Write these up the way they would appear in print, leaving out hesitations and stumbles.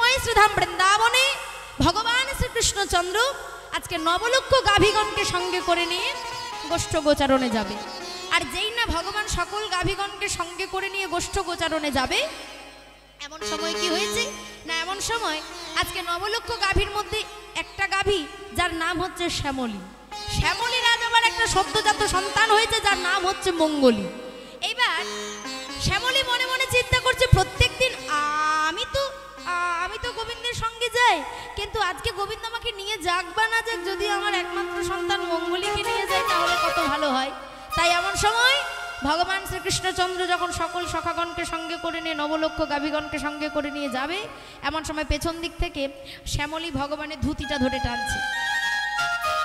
সময় শ্রীধাম বৃন্দাবনে ভগবান শ্রীকৃষ্ণচন্দ্র আজকে নবলক্ষ গাভীগণকে সঙ্গে করে নিয়ে গোষ্ঠ গোচারণে যাবে। আর যেই না ভগবান সকল গাভীগণকে সঙ্গে করে নিয়ে গোষ্ঠ গোচারণে যাবে, এমন সময় কি হয়েছে না, এমন সময় আজকে নবলক্ষ গাভীর মধ্যে একটা গাভী যার নাম হচ্ছে শ্যামলী। শ্যামলীর আজ আবার একটা সদ্যজাত সন্তান হয়েছে যার নাম হচ্ছে মঙ্গলী। এইবার শ্যামলী মনে মনে চিন্তা করছে, প্রত্যেকদিন আমি তো গোবিন্দের সঙ্গে যাই, কিন্তু আজকে গোবিন্দ আমাকে নিয়ে যাক বা না যাক, যদি আমার একমাত্র সন্তান মঙ্গলীকে নিয়ে যায় তাহলে কত ভালো হয়। তাই এমন সময় ভগবান শ্রীকৃষ্ণচন্দ্র যখন সকল সখাগণকে সঙ্গে করে নিয়ে নবলক্ষ গাভীগণকে সঙ্গে করে নিয়ে যাবে, এমন সময় পেছন দিক থেকে শ্যামলী ভগবানের ধুতিটা ধরে টানছে।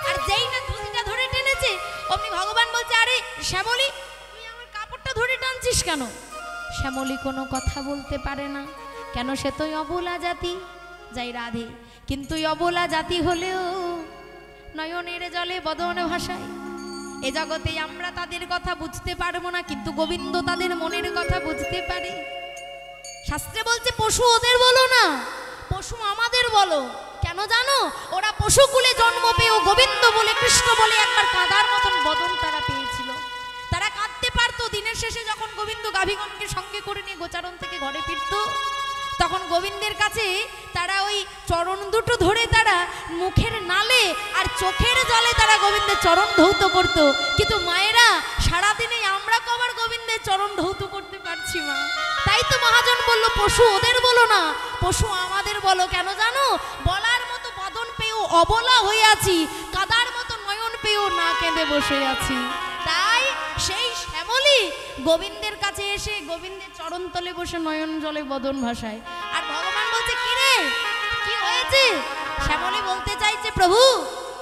আর যেই না ধুতিটা ধরে টেনেছে, অমনি ভগবান বলছে, আরে শ্যামলী, তুই আমার কাপড়টা ধরে টানছিস কেন? শ্যামলী কোনো কথা বলতে পারে না, কেন সে তো অবলা জাতি, যাই রাধে, কিন্তু অবলা জাতি হলেও নয়নের জলে বদন ভাষায়। এ জগতে আমরা তাদের কথা বুঝতে পারবো না, কিন্তু গোবিন্দ তাদের মনের কথা বুঝতে পারে। শাস্ত্রে বলছে, পশু ওদের বলো না, পশু আমাদের বলো। কেন জানো? ওরা পশুকুলে জন্ম পেয়েও গোবিন্দ বলে, কৃষ্ণ বলে একবার কাঁদার মতন বদন তারা পেয়েছিল। তারা কাঁদতে পারতো। দিনের শেষে যখন গোবিন্দ গাভীগণকে সঙ্গে করে নিয়ে গোচারণ থেকে ঘরে ফিরত, তখন গোবিন্দের কাছে তারা ওই চরণ দুটো ধরে তারা মুখের নালে আর চোখের জলে তারা গোবিন্দের চরণ ধৌত করত। কিন্তু মায়েরা, সারাদিনে আমরা কবার গোবিন্দের চরণ ধৌত করতে পারছি মা? তাই তো মহাজন বলল, পশু ওদের বলো না, পশু আমাদের বলো। কেন জানো? বলার মতো বদন পেয়েও অবলা হয়ে আছি, কাদার মতো নয়ন পেয়েও না কেঁদে বসে আছি। তাই সেই শ্যামলী গোবিন্দের কাছে এসে গোবিন্দের চরণ তলে বসে নয়ন জলে বদন ভাষায়। আর ভগবান বলছে, কি রে, কি হয়েছে? শ্যামলী বলতে চাইছে, প্রভু,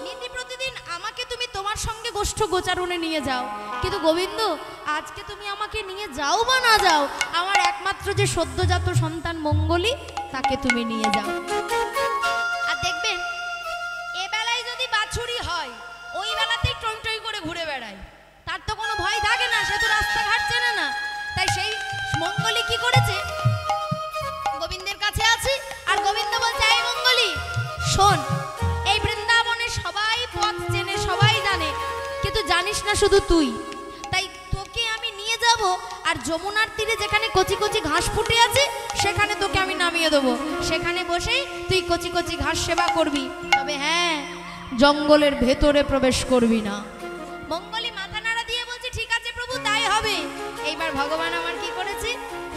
নীতি প্রতিদিন আমাকে তুমি তোমার সঙ্গে গোষ্ঠ গোচারণে নিয়ে যাও, কিন্তু গোবিন্দ আজকে তুমি আমাকে নিয়ে যাও বা না যাও, আমার একমাত্র যে সদ্যজাত সন্তান মঙ্গলী, তাকে তুমি নিয়ে যাও। আর দেখবেন, এ বেলায় যদি বাছুরি হয়, ওই বেলাতেই টই টই করে ঘুরে বেড়ায়, তার তো কোনো ভয় থাকে না, সে তো রাস্তাঘাট চেনে না। তাই সেই মঙ্গলী কি করেছে, গোবিন্দের কাছে আছে। আর গোবিন্দ বলছে, এই মঙ্গলী শোন, এই বৃন্দাবনে সবাই পথ চেনে, সবাই জানে, কিন্তু জানিস না শুধু তুই। তাই তোকে আমি নিয়ে যাব, আর যমুনার তীরে যেখানে কচি কচি ঘাস ফুটে আছে সেখানে তোকে আমি নামিয়ে দেবো। সেখানে বসেই তুই কচি কচি ঘাস সেবা করবি, তবে হ্যাঁ, জঙ্গলের ভেতরে প্রবেশ করবি না। মঙ্গলী মাথা নাড়া দিয়ে বলছে, ঠিক আছে প্রভু, তাই হবে। এইবার ভগবান আমার কি করেছে,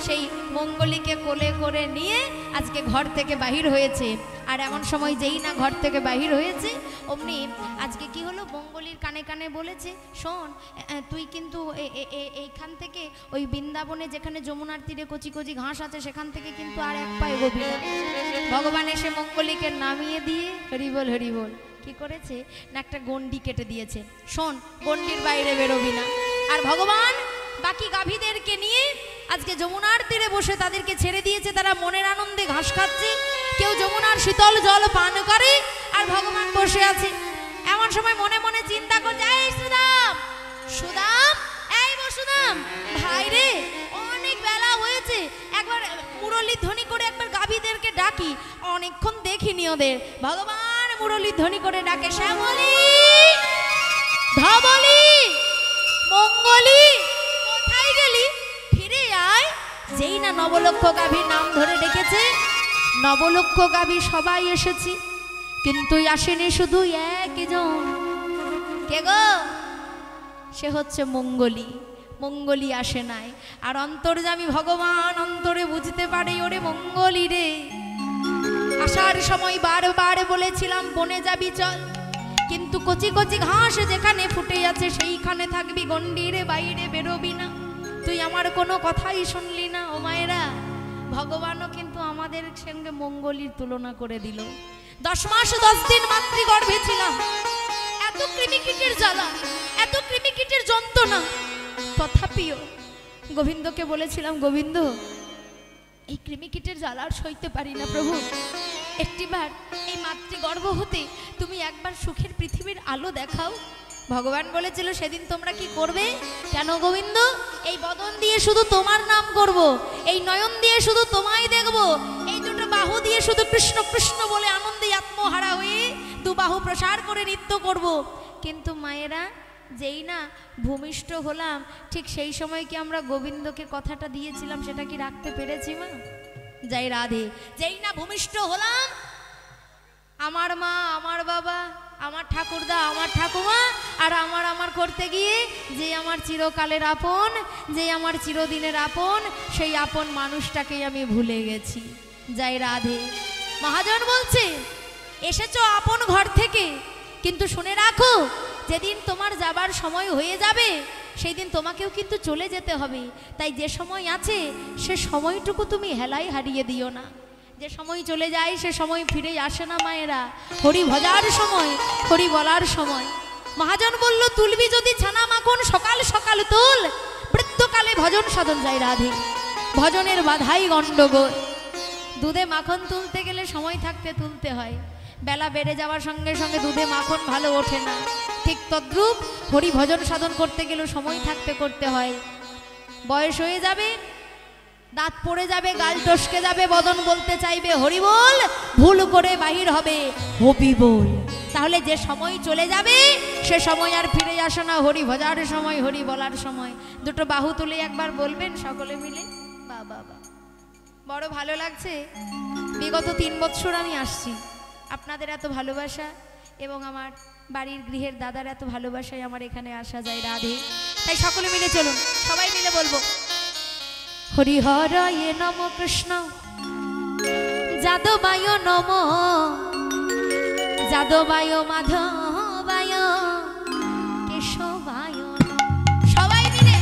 সেই মঙ্গলীকে কোলে করে নিয়ে আজকে ঘর থেকে বাহির হয়েছে। আর এমন সময় যেই না ঘর থেকে বাহির হয়েছে, অমনি আজকে কি হলো, মঙ্গলীর কানে কানে বলেছে, শোন, তুই কিন্তু এইখান থেকে ওই বৃন্দাবনে যেখানে যমুনার তীরে কচি কচি ঘাস আছে সেখান থেকে কিন্তু আর এক পা এগোবি না। ভগবান এসে মঙ্গলীকে নামিয়ে দিয়ে হরিবল হরিবল কি করেছে না, একটা গন্ডি কেটে দিয়েছে, শোন, গন্ডির বাইরে বেরোবি না। আর ভগবান বাকি গাভীদেরকে নিয়ে আজকে যমুনার তীরে বসে তাদেরকে ছেড়ে দিয়েছে। তারা মনের আনন্দে ঘাস খাচ্ছে, কেউ যমুনার শীতল জল পান করে, আর ভগবান বসে আছে। এমন সময় মনে মনে চিন্তা করছে, এই সুদাম, সুদাম, এই বসুদাম ভাই রে, অনেক বেলা হয়েছে, একবার মুরলী ধ্বনি করে একবার গাভীদেরকে ডাকি, অনেকক্ষণ দেখিনি ওদের। ভগবান মুরলী ধ্বনি করে ডাকে, শ্যামলী, ধবলী, মঙ্গলী, কোথায় গেলি? ফিরে আয়। যেই না নবলক্ষ গাভীর নাম ধরে ডেকেছে, নবলক্ষ গাভী সবাই এসেছি, কিন্তু আসেনি শুধু একজন। কে গো? সে হচ্ছে মঙ্গলী। মঙ্গলী আসে নাই। আর অন্তর্যামী ভগবান অন্তরে বুঝতে পারে, ওরে মঙ্গলী রে, আসার সময় বারবার বলেছিলাম বনে যাবি চল, কিন্তু কচি কচি ঘাস যেখানে ফুটে আছে সেইখানে থাকবি, গন্ডির বাইরে বেরোবি না। তুই আমার কোনো কথাই শুনলি না। ও মায়েরা, ভগবানও কিন্তু আমাদের সঙ্গে মঙ্গলীর তুলনা করে দিল। 10 মাস 10 দিন মাতৃগর্ভে ছিলাম, এত কৃমিকীটের জ্বালা, এত কৃমিকীটের যন্ত্রণা, তথাপিও গোবিন্দকে বলেছিলাম, গোবিন্দ, এই কৃমিকীটের জ্বালা আর সইতে পারি না প্রভু, একটিবার এই মাতৃগর্ভ হতে তুমি একবার সুখের পৃথিবীর আলো দেখাও। ভগবান বলেছিল, সেদিন তোমরা কি করবে? কেন গোবিন্দ? এই বদন দিয়ে শুধু তোমার নাম করব, এই নয়ন দিয়ে শুধু তোমায় দেখব, এই দুটো বাহু দিয়ে শুধু কৃষ্ণ কৃষ্ণ বলে আনন্দে আত্মহারা হয়ে দুবাহু প্রসার করে নৃত্য করব। কিন্তু মায়েরা যেই না ভূমিষ্ঠ হলাম ঠিক সেই সময় কি আমরা গোবিন্দকে কথাটা দিয়েছিলাম সেটা কি রাখতে পেরেছি মা? জয় রাধে। যেই না ভূমিষ্ঠ হলাম আমার মা আমার বাবা আমার ঠাকুরদা আমার ঠাকুমা আর আমার করতে গিয়ে যে আমার চিরকালের আপন যে আমার চিরদিনের আপন সেই আপন মানুষটাকেই আমি ভুলে গেছি। জয় রাধে। মহাজন বলছে এসেছো আপন ঘর থেকে, কিন্তু শুনে রাখো যেদিন তোমার যাবার সময় হয়ে যাবে সেই দিন তোমাকেও কিন্তু চলে যেতে হবে। তাই যে সময় আছে সে সময়টুকু তুমি হেলায় হারিয়ে দিও না। যে সময় চলে যায় সে সময় ফিরে আসে না মায়েরা। হরি ভজার সময় হরি বলার সময়। মহাজন বলল তুলবি যদি ছানা মাখন সকাল সকাল তুল, বৃদ্ধকালে ভজন সাধন। যায় রাধে। ভজনের বাধাই গণ্ডগোল। দুধে মাখন তুলতে গেলে সময় থাকতে তুলতে হয়, বেলা বেড়ে যাওয়ার সঙ্গে সঙ্গে দুধে মাখন ভালো ওঠে না। ঠিক তদ্রূপ হরি ভজন সাধন করতে গেলে সময় থাকতে করতে হয়। বয়স হয়ে যাবে, দাঁত পড়ে যাবে, গাল টসকে যাবে, বদন বলতে চাইবে হরি বল, ভুল করে বাহির হবে হবি বল। তাহলে যে সময় চলে যাবে সে সময় আর ফিরে আসে না। হরি ভজার সময় হরি বলার সময়। দুটো বাহু তুলে একবার বলবেন সকলে মিলে বাবা বা। বড় ভালো লাগছে। বিগত 3 বছর আমি আসছি, আপনাদের এত ভালোবাসা এবং আমার বাড়ির গৃহের দাদার এত ভালোবাসায় আমার এখানে আসা যায় রাধে। তাই সকলে মিলে চলুন, সবাই মিলে বলবো হরিহরায় নম কৃষ্ণ যাদবায় নম যাদবায় মাধবায় কেশবায়। সবাই মিলে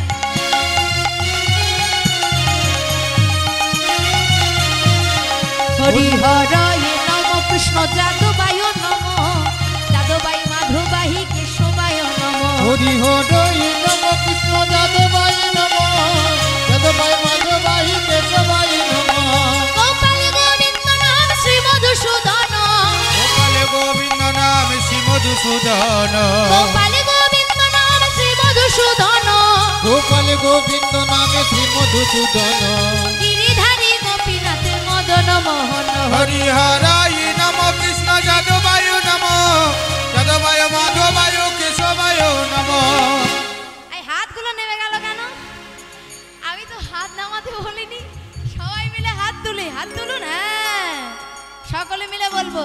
হরিহরায় নম কৃষ্ণ যাদবায় নম যাদবায় মাধবায় কেশবায় নম। হরিহরায় নম কৃষ্ণ যাদবায় নম যাদবায় মাধবায় কেশবায় নম। গোপাল গোবিন্দ নাম শ্রী মধুসূদন গোপাল গোবিন্দ নাম শ্রী মধুসূদন গোপাল গোবিন্দ নাম শ্রী মধুসূদন গোপাল গোবিন্দ নামে শ্রী মধুসূদন। গিরিধারী গোপীনাথ মদন মোহন। হরিহরায় নম কৃষ্ণ যাদবায় নম যাদবায় মাধবায় কেশবায় নম। এই হাতগুলো নেমে গেল কেন? আমি তো হাত নামাতে বলিনি। সবাই মিলে হাত তুলুন। হ্যাঁ, সকলে মিলে বলবো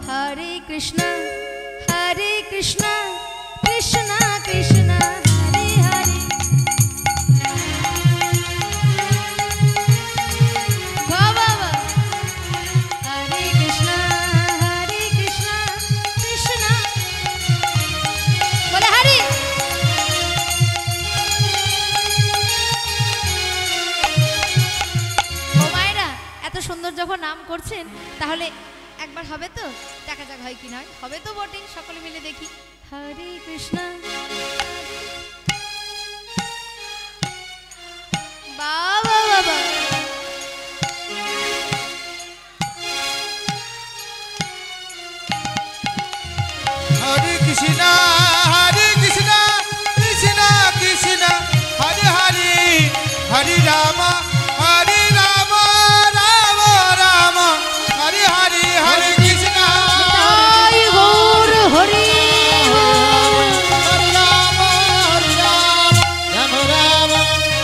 হরে কৃষ্ণ কৃষ্ণ কৃষ্ণ হরে হরে। বাবা হরে কৃষ্ণ কৃষ্ণ বলে হরে। ও মায়েরা, এত সুন্দর যখন নাম করছেন তাহলে একবার হবে তো? দেখা যাক হয় কি নয়। হবে তো বটে। সকলে মিলে দেখি হরে কৃষ্ণ। বাবা বাবা হরে কৃষ্ণ কৃষ্ণ কৃষ্ণ হরে হরে হরে রাম রাম রাম হরে হরে হরে কৃষ্ণ তাই গৌর হরি হরে রাম রাম রাম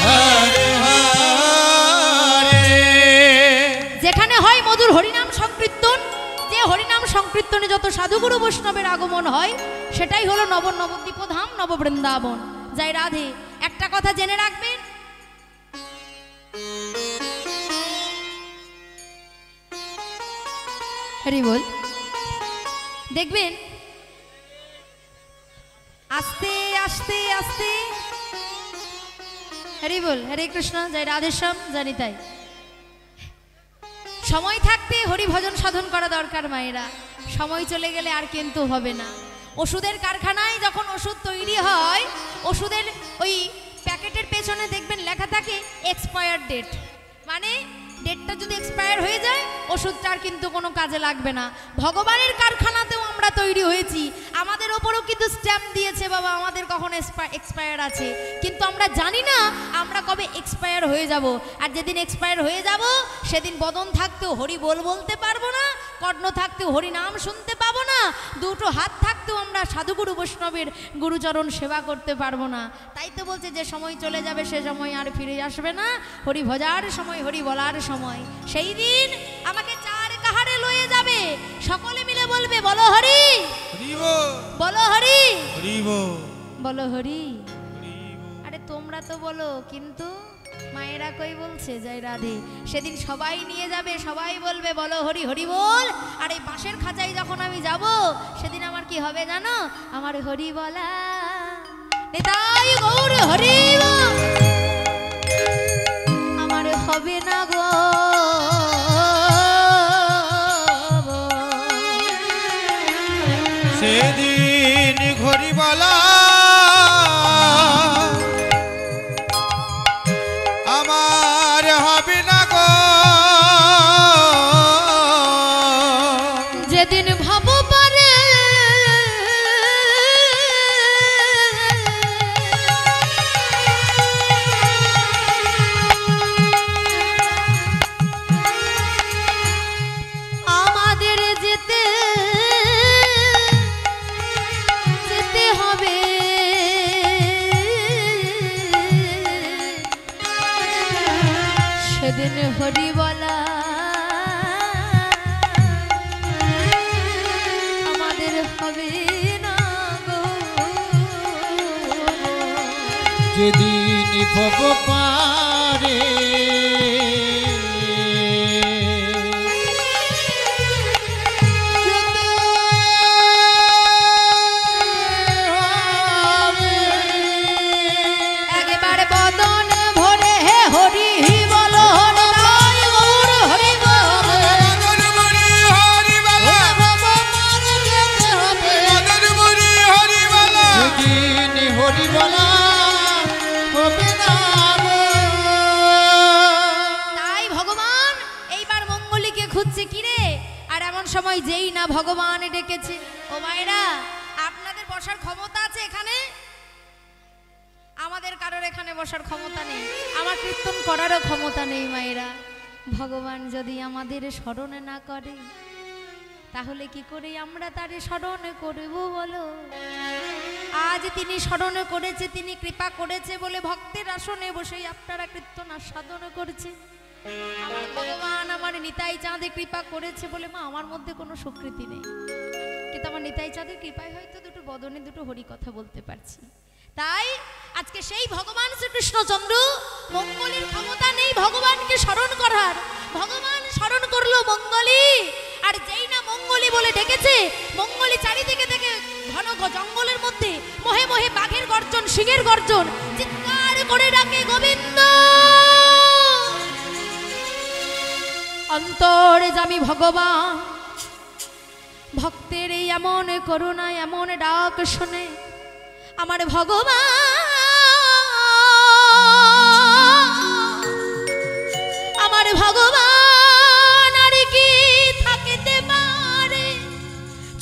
হরে হরে। যেখানে হয় মধুর হরিনাম সংকীর্তন, যে হরিনাম সংকীর্তনে যত সাধুগুরু বৈষ্ণবের আগমন হয় সেটাই হলো নবদ্বীপ ধাম নববৃন্দাবন। জয় রাধে। একটা কথা জেনে রাখবেন, হরি বল। দেখবেন আস্তে আস্তে আস্তে হরি বল। হরে কৃষ্ণ। জয় রাধেশ্যাম। জানি তাই সময় থাকতে হরি ভজন সাধন করা দরকার মায়েরা। সময় চলে গেলে আর কিন্তু হবে না। ওষুধের কারখানায় যখন ওষুধ তৈরি হয়, ওষুধের ওই প্যাকেটের পেছনে দেখবেন লেখা থাকে এক্সপায়ার ডেট, মানে ডেটটা যদি এক্সপায়ার হয়ে যায় ওষুধটার কিন্তু কোনো কাজে লাগবে না। ভগবানের কারখানাতেও আমরা তৈরি হয়েছি, আমাদের ওপরও কিন্তু স্ট্যাম্প দিয়েছে বাবা আমাদের কখন এক্সপায়ার আছে, কিন্তু আমরা জানি না আমরা কবে এক্সপায়ার হয়ে যাব। আর যেদিন এক্সপায়ার হয়ে যাব সেদিন বদন থাকতেও হরি বলতে পারবো না, কর্ণ থাকতেও হরি নাম শুনতে পাবো না, দুটো হাত থাকতেও আমরা সাধুগুরু বৈষ্ণবের গুরুচরণ সেবা করতে পারবো না। তাই তো বলছে যে সময় চলে যাবে সে সময় আর ফিরে আসবে না, হরি ভজার সময় হরি বলার সময়। সেই দিন আমাকে চার কাহারে লয়ে যাবে, সকলে মিলে বলবে বলো হরি বলো হরি বলো হরি। আরে তোমরা তো বলো, কিন্তু মায়েরা কই বলছে জয় রাধে। সেদিন সবাই নিয়ে যাবে, সবাই বলবে বলো হরি হরি বল। আর এই বাঁশের খাঁচায় যখন আমি যাব সেদিন আমার কি হবে জানো? আমার হরি বলা নিতাই গৌর হরি বল আমার হবে না গো। সেদিন হরি বলা আমার হবে না গো। যেদিন ভাব পারে আমাদের যেতে যেতে হবে, সেদিন হরি বলা আমাদের হবে না গো। যেদিন ভব পারে একবার বদন ভরে হে হরি বলো হরি রাই গৌর হরি বল। যেদিন হরি বলা হবে না গো। তাই ভগবান এইবার মঙ্গলীকে খুঁজছে কিরে। আর এমন সময় যেই না ভগবান ডেকেছে, ও মায়েরা আপনাদের বসার ক্ষমতা আছে এখানে? আমাদের কারোর এখানে বসার ক্ষমতা নেই, আমার কীর্তন করারও ক্ষমতা নেই মায়েরা। ভগবান যদি আমাদের স্মরণ না করে তাহলে কি করে আমরা তারে স্মরণ করব বলো? আজ তিনি স্মরণ করেছে, তিনি কৃপা করেছে বলে ভক্তের আসনে বসেই আপনারা কীর্তন আস্বাদন করছে। আমার ভগবান আমার নিতাই চাঁদে কৃপা করেছে বলে মা আমার মধ্যে কোনো স্বীকৃতি নেই, কিন্তু আমার নিতাই চাঁদের কৃপায় হয়তো দুটো বদনে দুটো হরি কথা বলতে পারছি। তাই আজকে সেই ভগবান শ্রীকৃষ্ণচন্দ্র মঙ্গলীর ক্ষমতা নেই ভগবানকে স্মরণ করার, ভগবান স্মরণ করলো মঙ্গলী। আর যেই না মঙ্গলী বলে ডেকেছে, মঙ্গলী চারিদিকে থেকে ঘন জঙ্গলের মধ্যে মোহে মোহে বাঘের গর্জন সিংহের গর্জন চিৎকার করে ডাকে গোবিন্দ। অন্তর্যামী ভগবান ভক্তের এই এমন করুণা এমন ডাক শুনে আমার ভগবান আর কি থাকিতে পারে,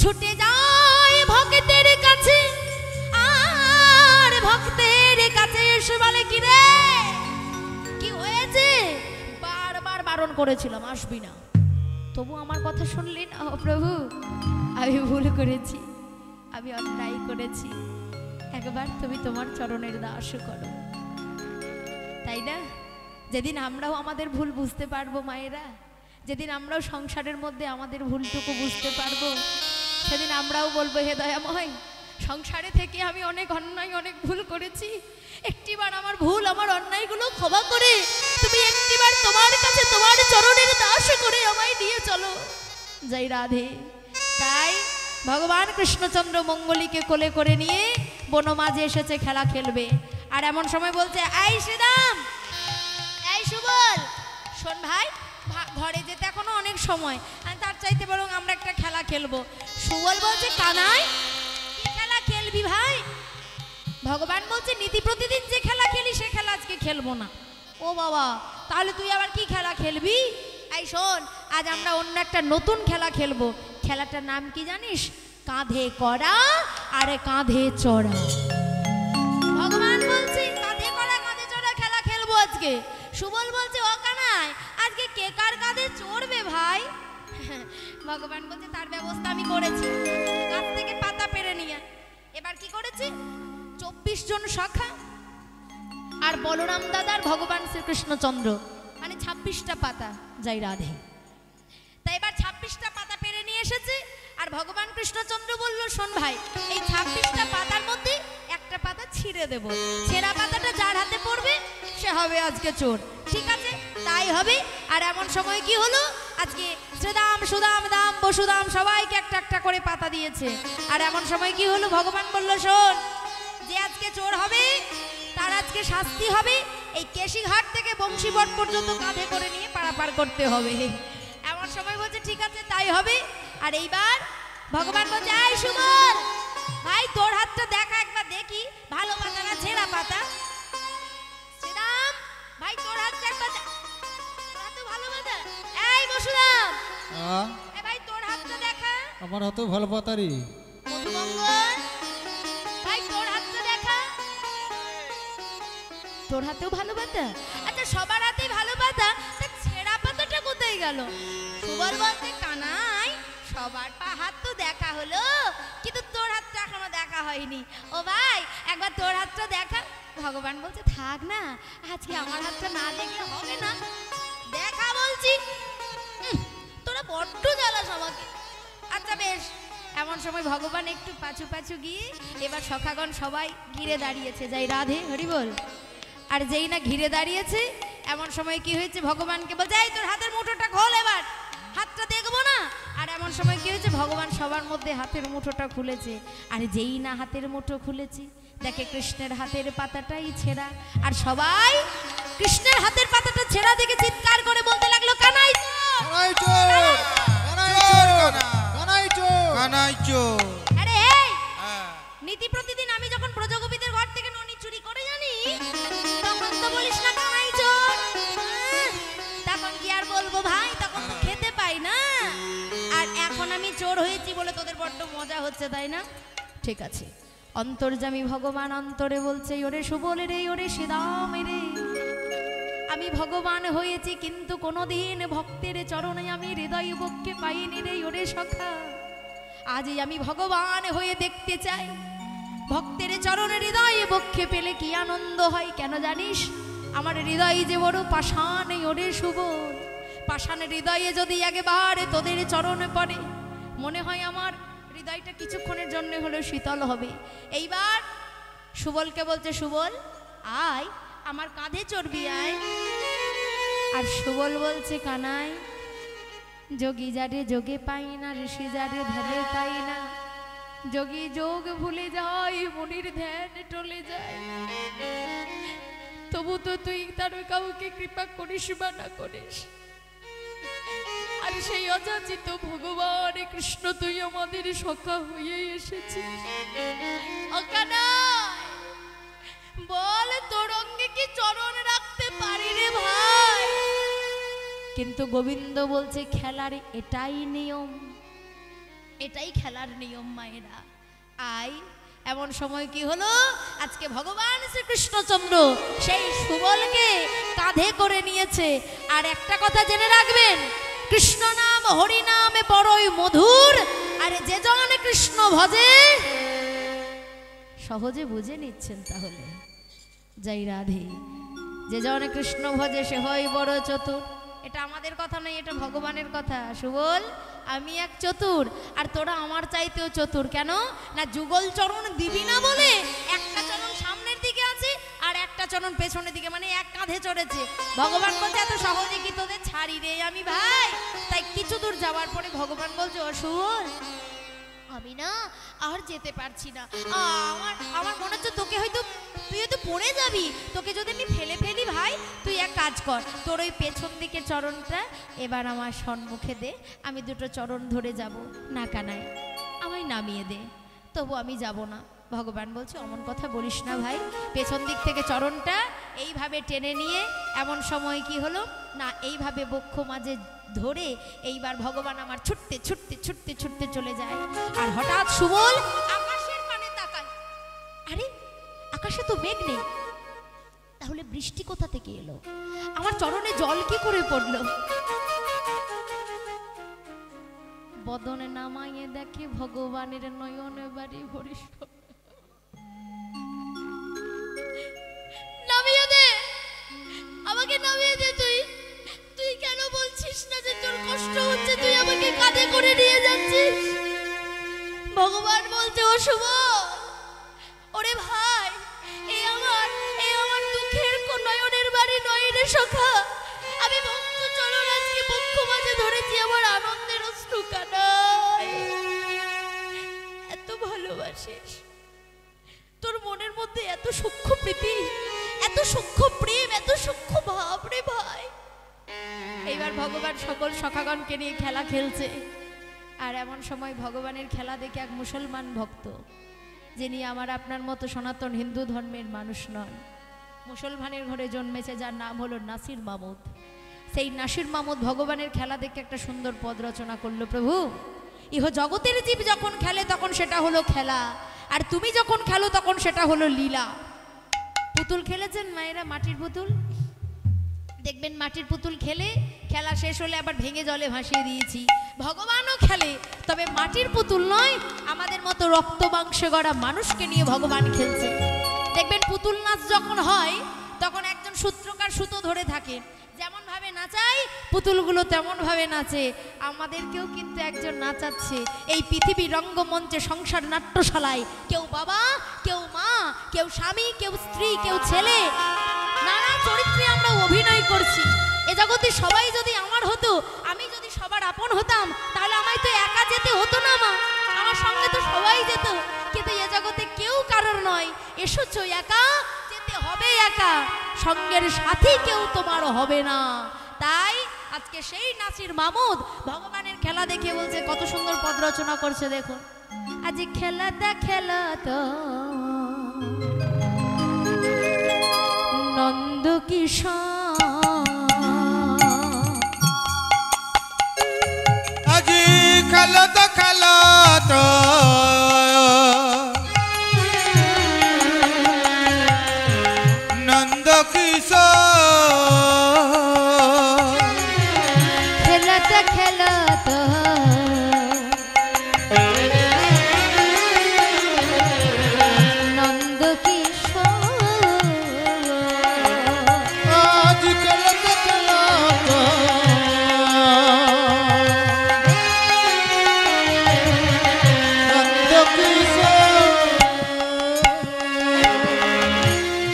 ছুটে যায় ভক্তের কাছে। আর ভক্তের কাছে এসে বলে কি রে কি হয়েছে? বারবার বারণ করেছিলাম আসবি না, তবু আমার কথা শুনলি না। ও প্রভু আমি ভুল করেছি, আমি অন্যায় করেছি, একবার তুমি তোমার চরণের দাস করো। তাই না? যেদিন আমরাও আমাদের ভুল বুঝতে পারবো মায়েরা, যেদিন আমরাও সংসারের মধ্যে আমাদের ভুলটুকু বুঝতে পারবো, সেদিন আমরাও বলবো হে দয়াময় সংসারে থেকে আমি অনেক অন্যায় অনেক ভুল করেছি, একটিবার আমার ভুল আমার অন্যায়গুলো ক্ষমা করে তুমি একটিবার তোমার কাছে তোমার চরণের দাস করে আমায় নিয়ে চলো। জয় রাধে। তাই ভগবান কৃষ্ণচন্দ্র মঙ্গলীকে কোলে করে নিয়ে বনমাঝে এসেছে খেলা খেলবে। আর এমন সময় বলছে এই শ্রীরাম এই সুবল শোন ভাই, ঘরে যেতে এখনো অনেক সময়, তার চাইতে বরং আমরা একটা খেলা খেলবো। সুবল বলছে কানাই কি খেলা খেলবি ভাই? ভগবান বলছে নীতি প্রতিদিন যে খেলা খেলি সে খেলা আজকে খেলবো না। ও বাবা তাহলে তুই আবার কি খেলা খেলবি? এই শোন, আজ আমরা অন্য একটা নতুন খেলা খেলবো। খেলাটার নাম কি জানিস? কাঁধে করা আর কাঁধে চড়া। ভগবান বলছে কাঁধে করা কাঁধে চড়া খেলা খেলবো আজকে। সুবল বলছে ও কানাই, আজকে কে কার কাঁধে চড়বে ভাই? ভগবান বলছে তার ব্যবস্থা আমি করেছি। গাছ থেকে পাতা পেড়ে নিয়ে এবার কি করেছি, 24 জন সখা আর বলরাম দাদার ভগবান শ্রীকৃষ্ণচন্দ্র, মানে 26টা পাতা যাই রাধে। তাই এবার 26টা পাতা পেরে নিয়ে এসেছে। আর ভগবান কৃষ্ণচন্দ্র বলল শোন ভাই, এই 26টা পাতার মধ্যে একটা পাতা ছিঁড়ে দেব, ছেঁড়া পাতাটা যার হাতে পড়বে সে হবে আজকে চোর। ঠিক আছে, তাই হবে। আর এমন সময় কি হলো, আজকে শ্রীদাম সুদাম দাম বসুদাম সবাইকে একটা একটা করে পাতা দিয়েছে। আর এমন সময় কি হলো, ভগবান বলল শোন, যে আজকে চোর হবে তার আজকে শাস্তি হবে, এই কেশিঘাট থেকে বংশীবট পর্যন্ত কাঁধে করে নিয়ে পারাপার করতে হবে। এমন সময় বলছে ঠিক আছে তাই হবে। আর এইবার ভগবান বলছে এই সুবল ভাই, তোর হাতটা দেখা একবার দেখি, ভালো পাতা না ছেঁড়া পাতা? শ্রীরাম ভাই, তোর হাতটা একবার তোর হাতে ভালো পাতা? এই বসুরাম, এ ভাই তোর হাতটা দেখা। আমার হাতেও ভালো পাতারি। মধুমঙ্গল ভাই, তোর হাতটা দেখা। তোর হাতেও ভালো পাতা? আচ্ছা সবার হাতেই ভালো পাতা, তা ছেঁড়া পাতাটা কোথায় গেল? সুবল বলতে কানাই, সবার হাত তো দেখা হলো, কিন্তু তোর হাতটা এখনো দেখা হয়নি। ও ভাই একবার তোর হাতটা দেখা। ভগবান বলছে থাক না, আজকে আমার হাতটা না দেখলে হবে না, দেখা বলছি। তোরা বড্ড জ্বালাস আমাকে। আচ্ছা বেশ। এমন সময় ভগবান একটু পাছু পাছু গিয়ে এবার সখাগণ সবাই ঘিরে দাঁড়িয়েছে, যাই রাধে হরি বল। আর যেই না ঘিরে দাঁড়িয়েছে এমন সময় কি হয়েছে, ভগবানকে বলছে এই তোর হাতের মুঠোটা খোল, এবার হাতটা দেখবো না। আর এমন সময় কি হয়েছে, ভগবান সবার মধ্যে হাতের মুঠোটা খুলেছে। আর যেই না হাতের মুঠো খুলেছে, দেখে কৃষ্ণের হাতের পাতাটাই ছেঁড়া। আর সবাই কৃষ্ণের হাতের পাতাটা ছেঁড়া দেখে চিৎকার করে বলতে লাগলো কানাই চোর, কানাই চোর, কানাই চোর, কানাই চোর। আরে এই নীতি প্রতিদিন আমি যখন প্রজাগোপীদের ঘর থেকে ননি চুরি করে জানি, তখন তো বলিস না কানাই চোর। তখন কি আর বলবো ভাই, তখন তো খেতে পাই না। আর এখন আমি চোর হয়েছি বলে তোদের বড্ড মজা হচ্ছে, তাই না? ঠিক আছে। অন্তর্যামী ভগবান অন্তরে বলছে ওরে সুবল রে, ওরে শ্রীরাম রে, আমি ভগবান হয়েছি কিন্তু কোনোদিন ভক্তের চরণে আমি হৃদয় বক্ষে পাইনি রে ওরে সখা। আজই আমি ভগবান হয়ে দেখতে চাই, ভক্তের চরণে হৃদয়ে বক্ষে পেলে কি আনন্দ হয়। কেন জানিস, আমার হৃদয় যে বড় পাষাণ ওরে সুবল, পাষাণ হৃদয়ে যদি একবারে তোদের চরণে পড়ে, মনে হয় আমার হৃদয়টা কিছুক্ষণের জন্য হলেও শীতল হবে। এইবার সুবলকে বলছে সুবল আয় আমার কাঁধে চড়বি আয়। আর সুবল বলছে কানাই, যোগী যারে যোগে পাই না, ঋষি যারে ধ্যানে তাই না, যোগী যোগ ভুলে যায়, মনির ধ্যান টলে যায়। তবু তো তুই তার কাউকে কৃপা করিস বা না করিস, আর সেই অযাচিত ভগবান কৃষ্ণ তুই আমাদের সখা হয়ে এসেছিস। বল তোর অঙ্গে কি চরণ রাখতে পারি রে ভাই? কিন্তু গোবিন্দ বলছে খেলার এটাই নিয়ম, এটাই খেলার নিয়ম মায়েরা। আয়। এমন সময় কি হলো, আজকে ভগবান শ্রীকৃষ্ণচন্দ্র সেই সুবলকে কাঁধে করে নিয়েছে। আর একটা কথা জেনে রাখবেন, কৃষ্ণ নাম হরি নামে বড়ই মধুর, আর যে জন কৃষ্ণ ভজে সহজে বুঝে নিচ্ছেন। তাহলে জয় রাধে, যে জন কৃষ্ণ ভজে সে হয় বড় চতুর। এটা আমাদের কথা নয়, এটা ভগবানের কথা। সুবল আমি এক চতুর, আর তোরা আমার চাইতেও চতুর। কেন না, যুগল চরণ দিবি না বলে একটা চরণ সামনের দিকে আছে আর একটা চরণ পেছনের দিকে, মানে এক কাঁধে চড়েছে। ভগবান বলছে এত সহজে কি তোদের ছাড়ি রে আমি ভাই। তাই কিছু দূর যাওয়ার পরে ভগবান বলছে ও সুবল আমি না আর যেতে পারছি না, আমার মনে হচ্ছে তোকে হয়তো তুই হয়তো পড়ে যাবি। তোকে যদি আমি ফেলে ফেলি ভাই, তুই এক কাজ কর, তোর ওই পেছন দিকে চরণটা এবার আমার সম্মুখে দে, আমি দুটো চরণ ধরে যাব। না কানাই আমায় নামিয়ে দে। তবু আমি যাব না। ভগবান বলছে অমন কথা বলিস না ভাই, পেছন দিক থেকে চরণটা এইভাবে টেনে নিয়ে এমন সময় কি হলো না, এইভাবে বক্ষ মাঝে ধরে এইবার ভগবান আমার ছুটতে ছুটতে ছুটতে ছুটতে চলে যায়। আর হঠাৎ সুবল আকাশের পানে তাকায়, আরে আকাশে তো মেঘ নেই, তাহলে বৃষ্টি কোথা থেকে এলো, আমার চরণে জল কি করে পড়লো। বদনে নামাইয়ে দেখে ভগবানের নয়নে বাড়ি ভরিস, নামিয়ে দে আমাকে, নামিয়ে দে। তুই তুই কেন বলছিস না যে তোর কষ্ট হচ্ছে, তুই আমাকে কাঁধে করে নিয়ে যাচ্ছিস। ভগবান বলছে ও শুভ, ওরে ভাই, এই আমার দুঃখের নয়নের বাড়ি নয়নে সখা, আমি ভক্ত চরণ আজকে বক্ষ মাঝে ধরেছি, আমার আনন্দের অশ্রু কানায়। এত ভালোবাসিস, তোর মনের মধ্যে এত সূক্ষ্ম প্রীতি, এত সূক্ষ্ম প্রেম, এত সূক্ষ্ম ভাব রে ভাই। এইবার ভগবান সকল সখাগণকে নিয়ে খেলা খেলছে। আর এমন সময় ভগবানের খেলা দেখে এক মুসলমান ভক্ত, যিনি আমার আপনার মতো সনাতন হিন্দু ধর্মের মানুষ নন, মুসলমানের ঘরে জন্মেছে, যার নাম হলো নাসির মামুদ। সেই নাসির মামুদ ভগবানের খেলা দেখে একটা সুন্দর পদ রচনা করলো, প্রভু ইহ জগতের জীব যখন খেলে তখন সেটা হলো খেলা, আর তুমি যখন খেলো তখন সেটা হলো লীলা। পুতুল খেলেছেন মায়েরা, মাটির পুতুল দেখবেন, মাটির পুতুল খেলে খেলা শেষ হলে আবার ভেঙে জলে ভাসিয়ে দিয়েছি। ভগবানও খেলে, তবে মাটির পুতুল নয়, আমাদের মতো রক্ত মাংসে গড়া মানুষকে নিয়ে ভগবান খেলছে। দেখবেন পুতুল নাচ যখন হয় তখন একজন সূত্রকার সুতো ধরে থাকে, যেমন ভাবে নাচায় পুতুলগুলো তেমন ভাবে নাচে। আমাদেরকেও কিন্তু একজন নাচাচ্ছে এই পৃথিবীর রঙ্গমঞ্চে, সংসার নাট্যশালায়। কেউ বাবা, কেউ মা, কেউ স্বামী, কেউ স্ত্রী, কেউ ছেলে, নানা চরিত্রে আমরা অভিনয় করছি। এ জগতে সবাই যদি আমার হতো, আমি যদি সবার আপন হতাম, তাহলে আমায় তো একা যেতে হতো না মা, আমার সঙ্গে তো সবাই যেত। কিন্তু এ জগতে কেউ কারোর নয়, এসেছো একা, যেতে হবে একা, সঙ্গের সাথী কেউ তোমার হবে না। তাই আজকে সেই নাসির মামুদ ভগবানের খেলা দেখে বলছে, কত সুন্দর পদ রচনা করছে দেখুন। আজ খেলাটা খেলাতো নন্দ কিশোর, আজি খেলাতো খেলাতো নন্দ কিশোর, খেলাটা খেলাতো নন্দ কিশোর, আজ খেলাতো খেলাতো নন্দ কিশোর,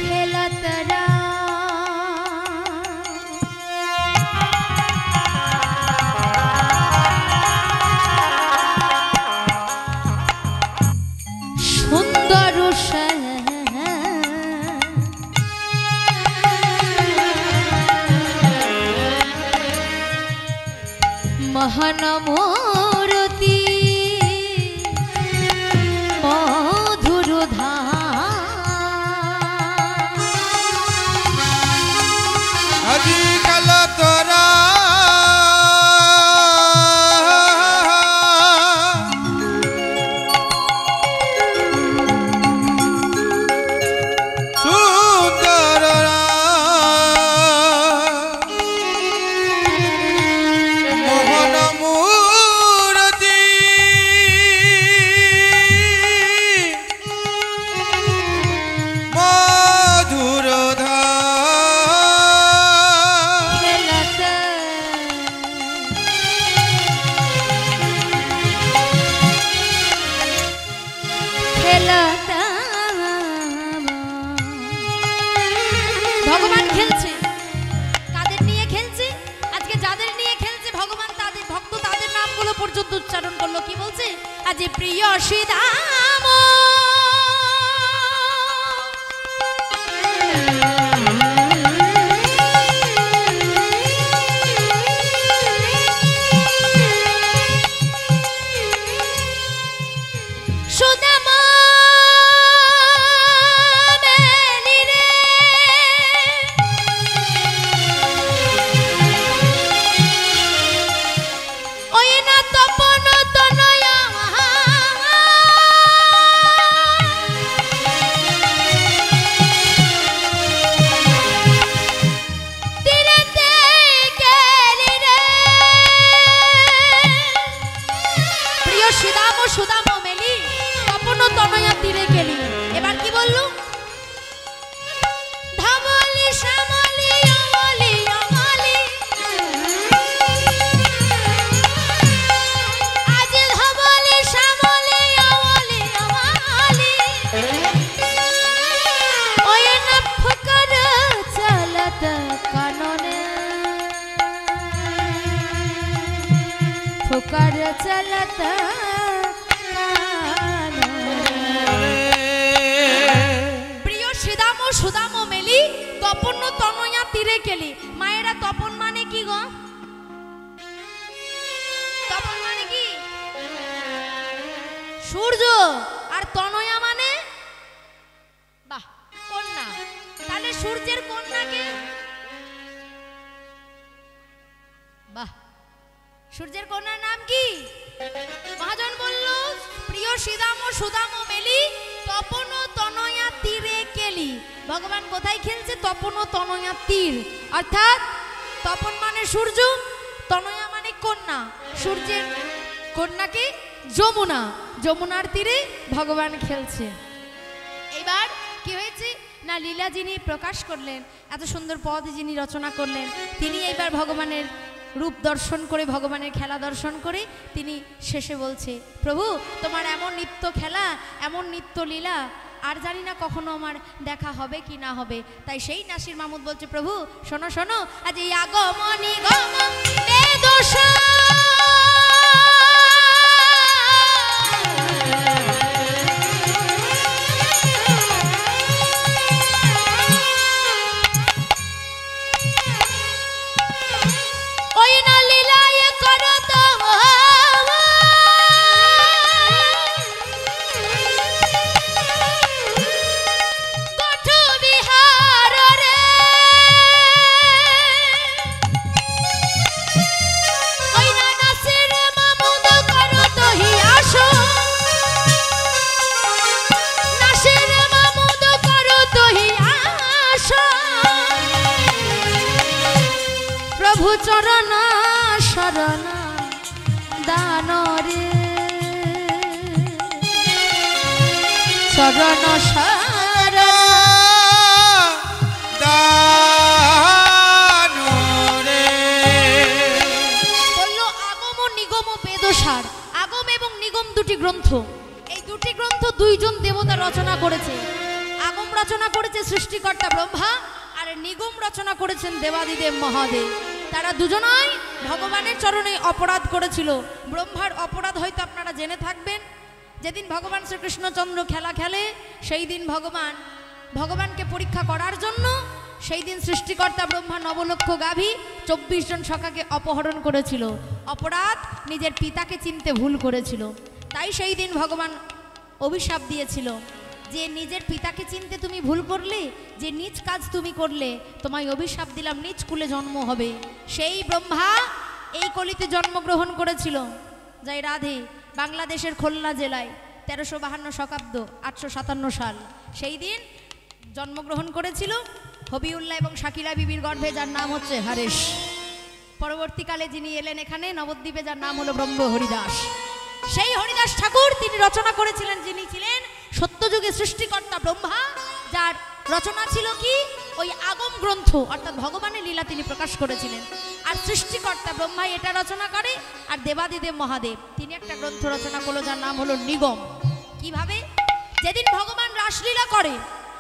খেলাতরা সুন্দর মহানমূরতি মধুর আজি খেলাতরা সুন্দর মোহন মূরতি মধুর ভগবান খেলছে, কাদের নিয়ে খেলছে? আজকে যাদের নিয়ে খেলছে ভগবান, তাদের ভক্ত তাদের নামগুলো পর্যন্ত উচ্চারণ করলো। কি বলছে? আজ প্রিয় শ্রীদাম সুদামা প্রিয় শ্রীদাম ও সুদাম মেলি তপন তনয়া তীরে গেলি। এবার কি বললো? ধবলি শ্যামলি অমলি অমলি আজ ধবলি শ্যামলি অমলি অমলি ওই না ফকর চলত কাননে ফকর চলত প্রিয় শ্রীদাম ও সুদাম মেলি তপন তনয়া তীরে গেলি। মায়েরা তপন মানে কি গো? তপন মানে কি? সূর্য। আর তনয়া মানে বাহ কন্যা। তাহলে সূর্যের কন্যাকে বাহ সূর্যের কন্যার নাম কি? মহাজন বলল প্রিয় শ্রীদাম ও সুদাম মেলি তপন তনয়া তীরে কেলি। ভগবান কোথায় খেলছে? তপন তনয়া তীর। অর্থাৎ তপন মানে সূর্য, তনয়া মানে কন্যা। সূর্যের কন্যাকে যমুনা, যমুনার তীরে ভগবান খেলছে। এবার কি হয়েছে না লীলা যিনি প্রকাশ করলেন, এত সুন্দর পদ যিনি রচনা করলেন, তিনি এইবার ভগবানের রূপ দর্শন করে, ভগবানের খেলা দর্শন করে তিনি শেষে বলছে, প্রভু তোমার এমন নিত্য খেলা, এমন নিত্য লীলা আর জানি না কখনো আমার দেখা হবে কি না হবে। তাই সেই নাসির মাহমুদ বলছে, প্রভু শোনো শোনো, আজ এই আগমনী গম বেদশা চরণ শরণ দান রে, চরণ শরণ দান রে। বলল আগম ও নিগম ও বেদসার। আগম এবং নিগম দুটি গ্রন্থ, এই দুটি গ্রন্থ দুইজন দেবতা রচনা করেছে। আগম রচনা করেছে সৃষ্টিকর্তা ব্রহ্মা, আর নিগম রচনা করেছেন দেবাদিদেব মহাদেব। তারা দুজনাই ভগবানের চরণে অপরাধ করেছিল। ব্রহ্মার অপরাধ হয়তো আপনারা জেনে থাকবেন। যেদিন ভগবান শ্রীকৃষ্ণচন্দ্র খেলা খেলে সেই দিন ভগবানকে পরীক্ষা করার জন্য সেই দিন সৃষ্টিকর্তা ব্রহ্মা নবলক্ষ গাভী 24 জন সখাকে অপহরণ করেছিল। অপরাধ নিজের পিতাকে চিনতে ভুল করেছিল। তাই সেই দিন ভগবান অভিশাপ দিয়েছিল যে নিজের পিতাকে চিনতে তুমি ভুল করলে, যে নিজ কাজ তুমি করলে, তোমায় অভিশাপ দিলাম নিজ কুলে জন্ম হবে। সেই ব্রহ্মা এই কলিতে জন্মগ্রহণ করেছিল। যাই রাধে বাংলাদেশের খুলনা জেলায় 1352 শকাব্দ 857 সাল সেই দিন জন্মগ্রহণ করেছিল হবিউল্লাহ এবং শাকিলা বিবির গর্ভে, যার নাম হচ্ছে হারেশ। পরবর্তীকালে যিনি এলেন এখানে নবদ্বীপে, যার নাম হলো ব্রহ্ম হরিদাস। সেই হরিদাস ঠাকুর তিনি রচনা করেছিলেন, যিনি ছিলেন সত্যযুগে সৃষ্টিকর্তা ব্রহ্মা, যার রচনা ছিল কি ওই আগম গ্রন্থ, অর্থাৎ ভগবানের লীলা তিনি প্রকাশ করেছিলেন। আর সৃষ্টিকর্তা ব্রহ্মা এটা রচনা করে, আর দেবাদিদেব মহাদেব তিনি একটা গ্রন্থ রচনা করলো যার নাম হলো নিগম। কিভাবে? যেদিন ভগবান রাসলীলা করে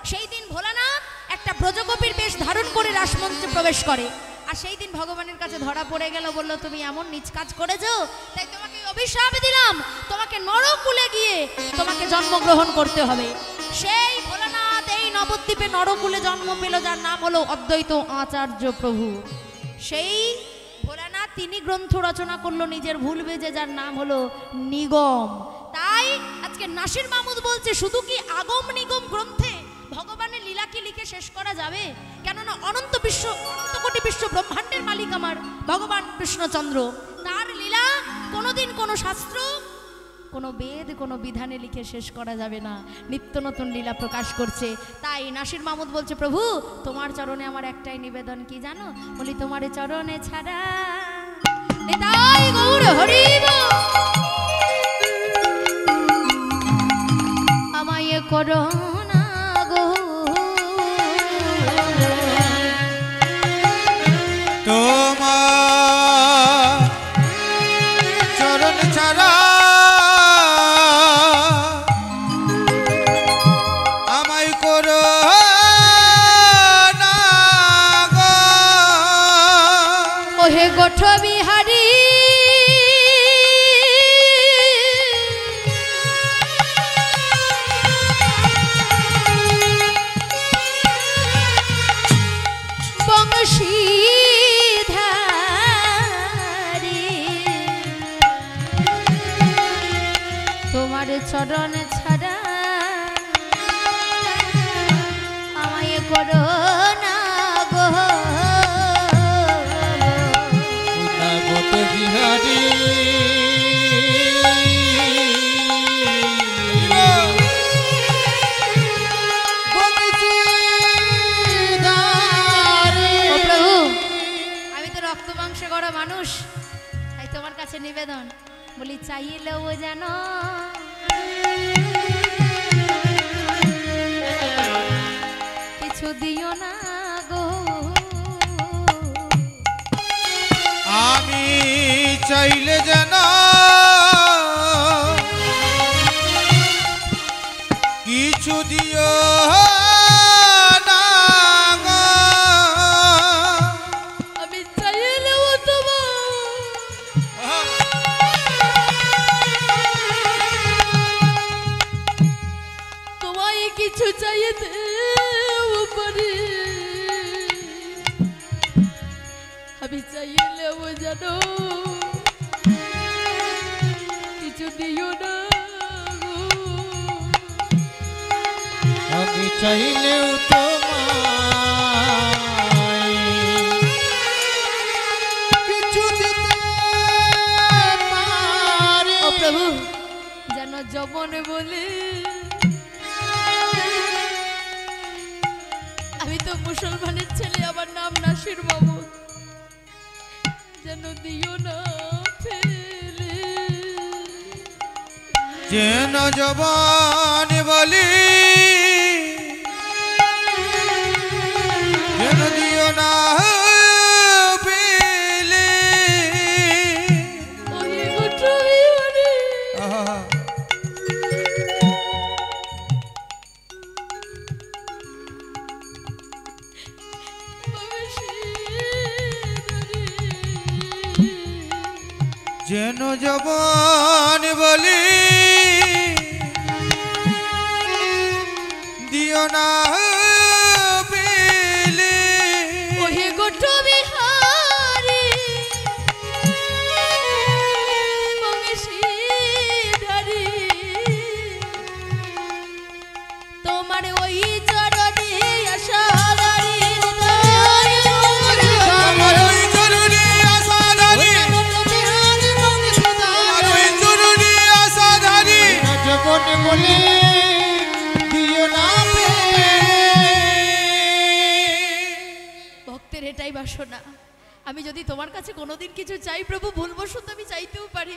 সেই দিন ভোলানাথ একটা ব্রজগোপীর বেশ ধারণ করে রাসমঞ্চে প্রবেশ করে। আর সেই দিন ভগবানের কাছে ধরা পড়ে গেল, বলল তুমি এমন নিজ কাজ করেছো, তাই তোমাকে অভিশাপ দিলাম, তোমাকে নরকুলে গিয়ে তোমাকে জন্মগ্রহণ করতে হবে। সেই ভোলানাথ এই নবদ্বীপে নরকুলে জন্ম পেল, যার নাম হলো অদ্বৈত আচার্য প্রভু। সেই ভোলানাথ তিনি গ্রন্থ রচনা করলো নিজের ভুল বেজে, যার নাম হলো নিগম। তাই আজকে নাসির মাহমুদ বলছে, শুধু কি আগম নিগম গ্রন্থে ভগবানের লীলা কি লিখে শেষ করা যাবে? কেননা অনন্ত কোটি বিশ্ব ব্রহ্মাণ্ডের মালিক আমার ভগবান কৃষ্ণচন্দ্র, তার লীলা কোনোদিন কোনো শাস্ত্র, কোনো বেদ, কোনো বিধানে লিখে শেষ করা যাবে না। নিত্য নতুন লীলা প্রকাশ করছে। তাই নাসির মাহমুদ বলছে, প্রভু তোমার চরণে আমার একটাই নিবেদন, কি জানো? বলি তোমার চরণে ছাড়া নিতাই গৌর হরি বল। করো না গো। তোমার চরণ ছাড়া আমায় করো না গো। ওহে গোঠ বিহারী তোমার চরণ ছাড়া আমায় করো না গো। গোঠ বিহারী ও প্রভু, আমি তো রক্ত মাংসে গড়া মানুষ, তাই তোমার কাছে নিবেদন বলি, চাইলেও যেন কিছু দিও না গো। আমি চাইলে যেন কিছু দিও না গো। আমি চাইলেও তোমায় কিছু চাইতে পারি, আমি চাইলেও জানো কিছু দিও না গো। আমি চাইলেও তোমায় কিছু দিতে পারি। ও প্রভু, যেন যমন বলে, আমি তো মুসলমানের ছেলে, আমার নাম নাসির বাবু, যেন দিও না ফেলে। যেন জবান বলি, যেন দিও না পেলে। ওই গোঠ বিহারী আহা, যেন জবান বলি, দিও না পেলে। ওই গোঠ বিহারী বংশীধারী, তোমার ওই চরণে আশাধারী আমার ওই জরুরি আশাধারী, আমার ওই জরুরি আশাধারী, জীবন বলে দিও না পেলে। ভক্তের এটাই বাসনা, আমি যদি তোমার কাছে কোনোদিন কিছু চাই প্রভু, ভুলবশত আমি চাইতেও পারি,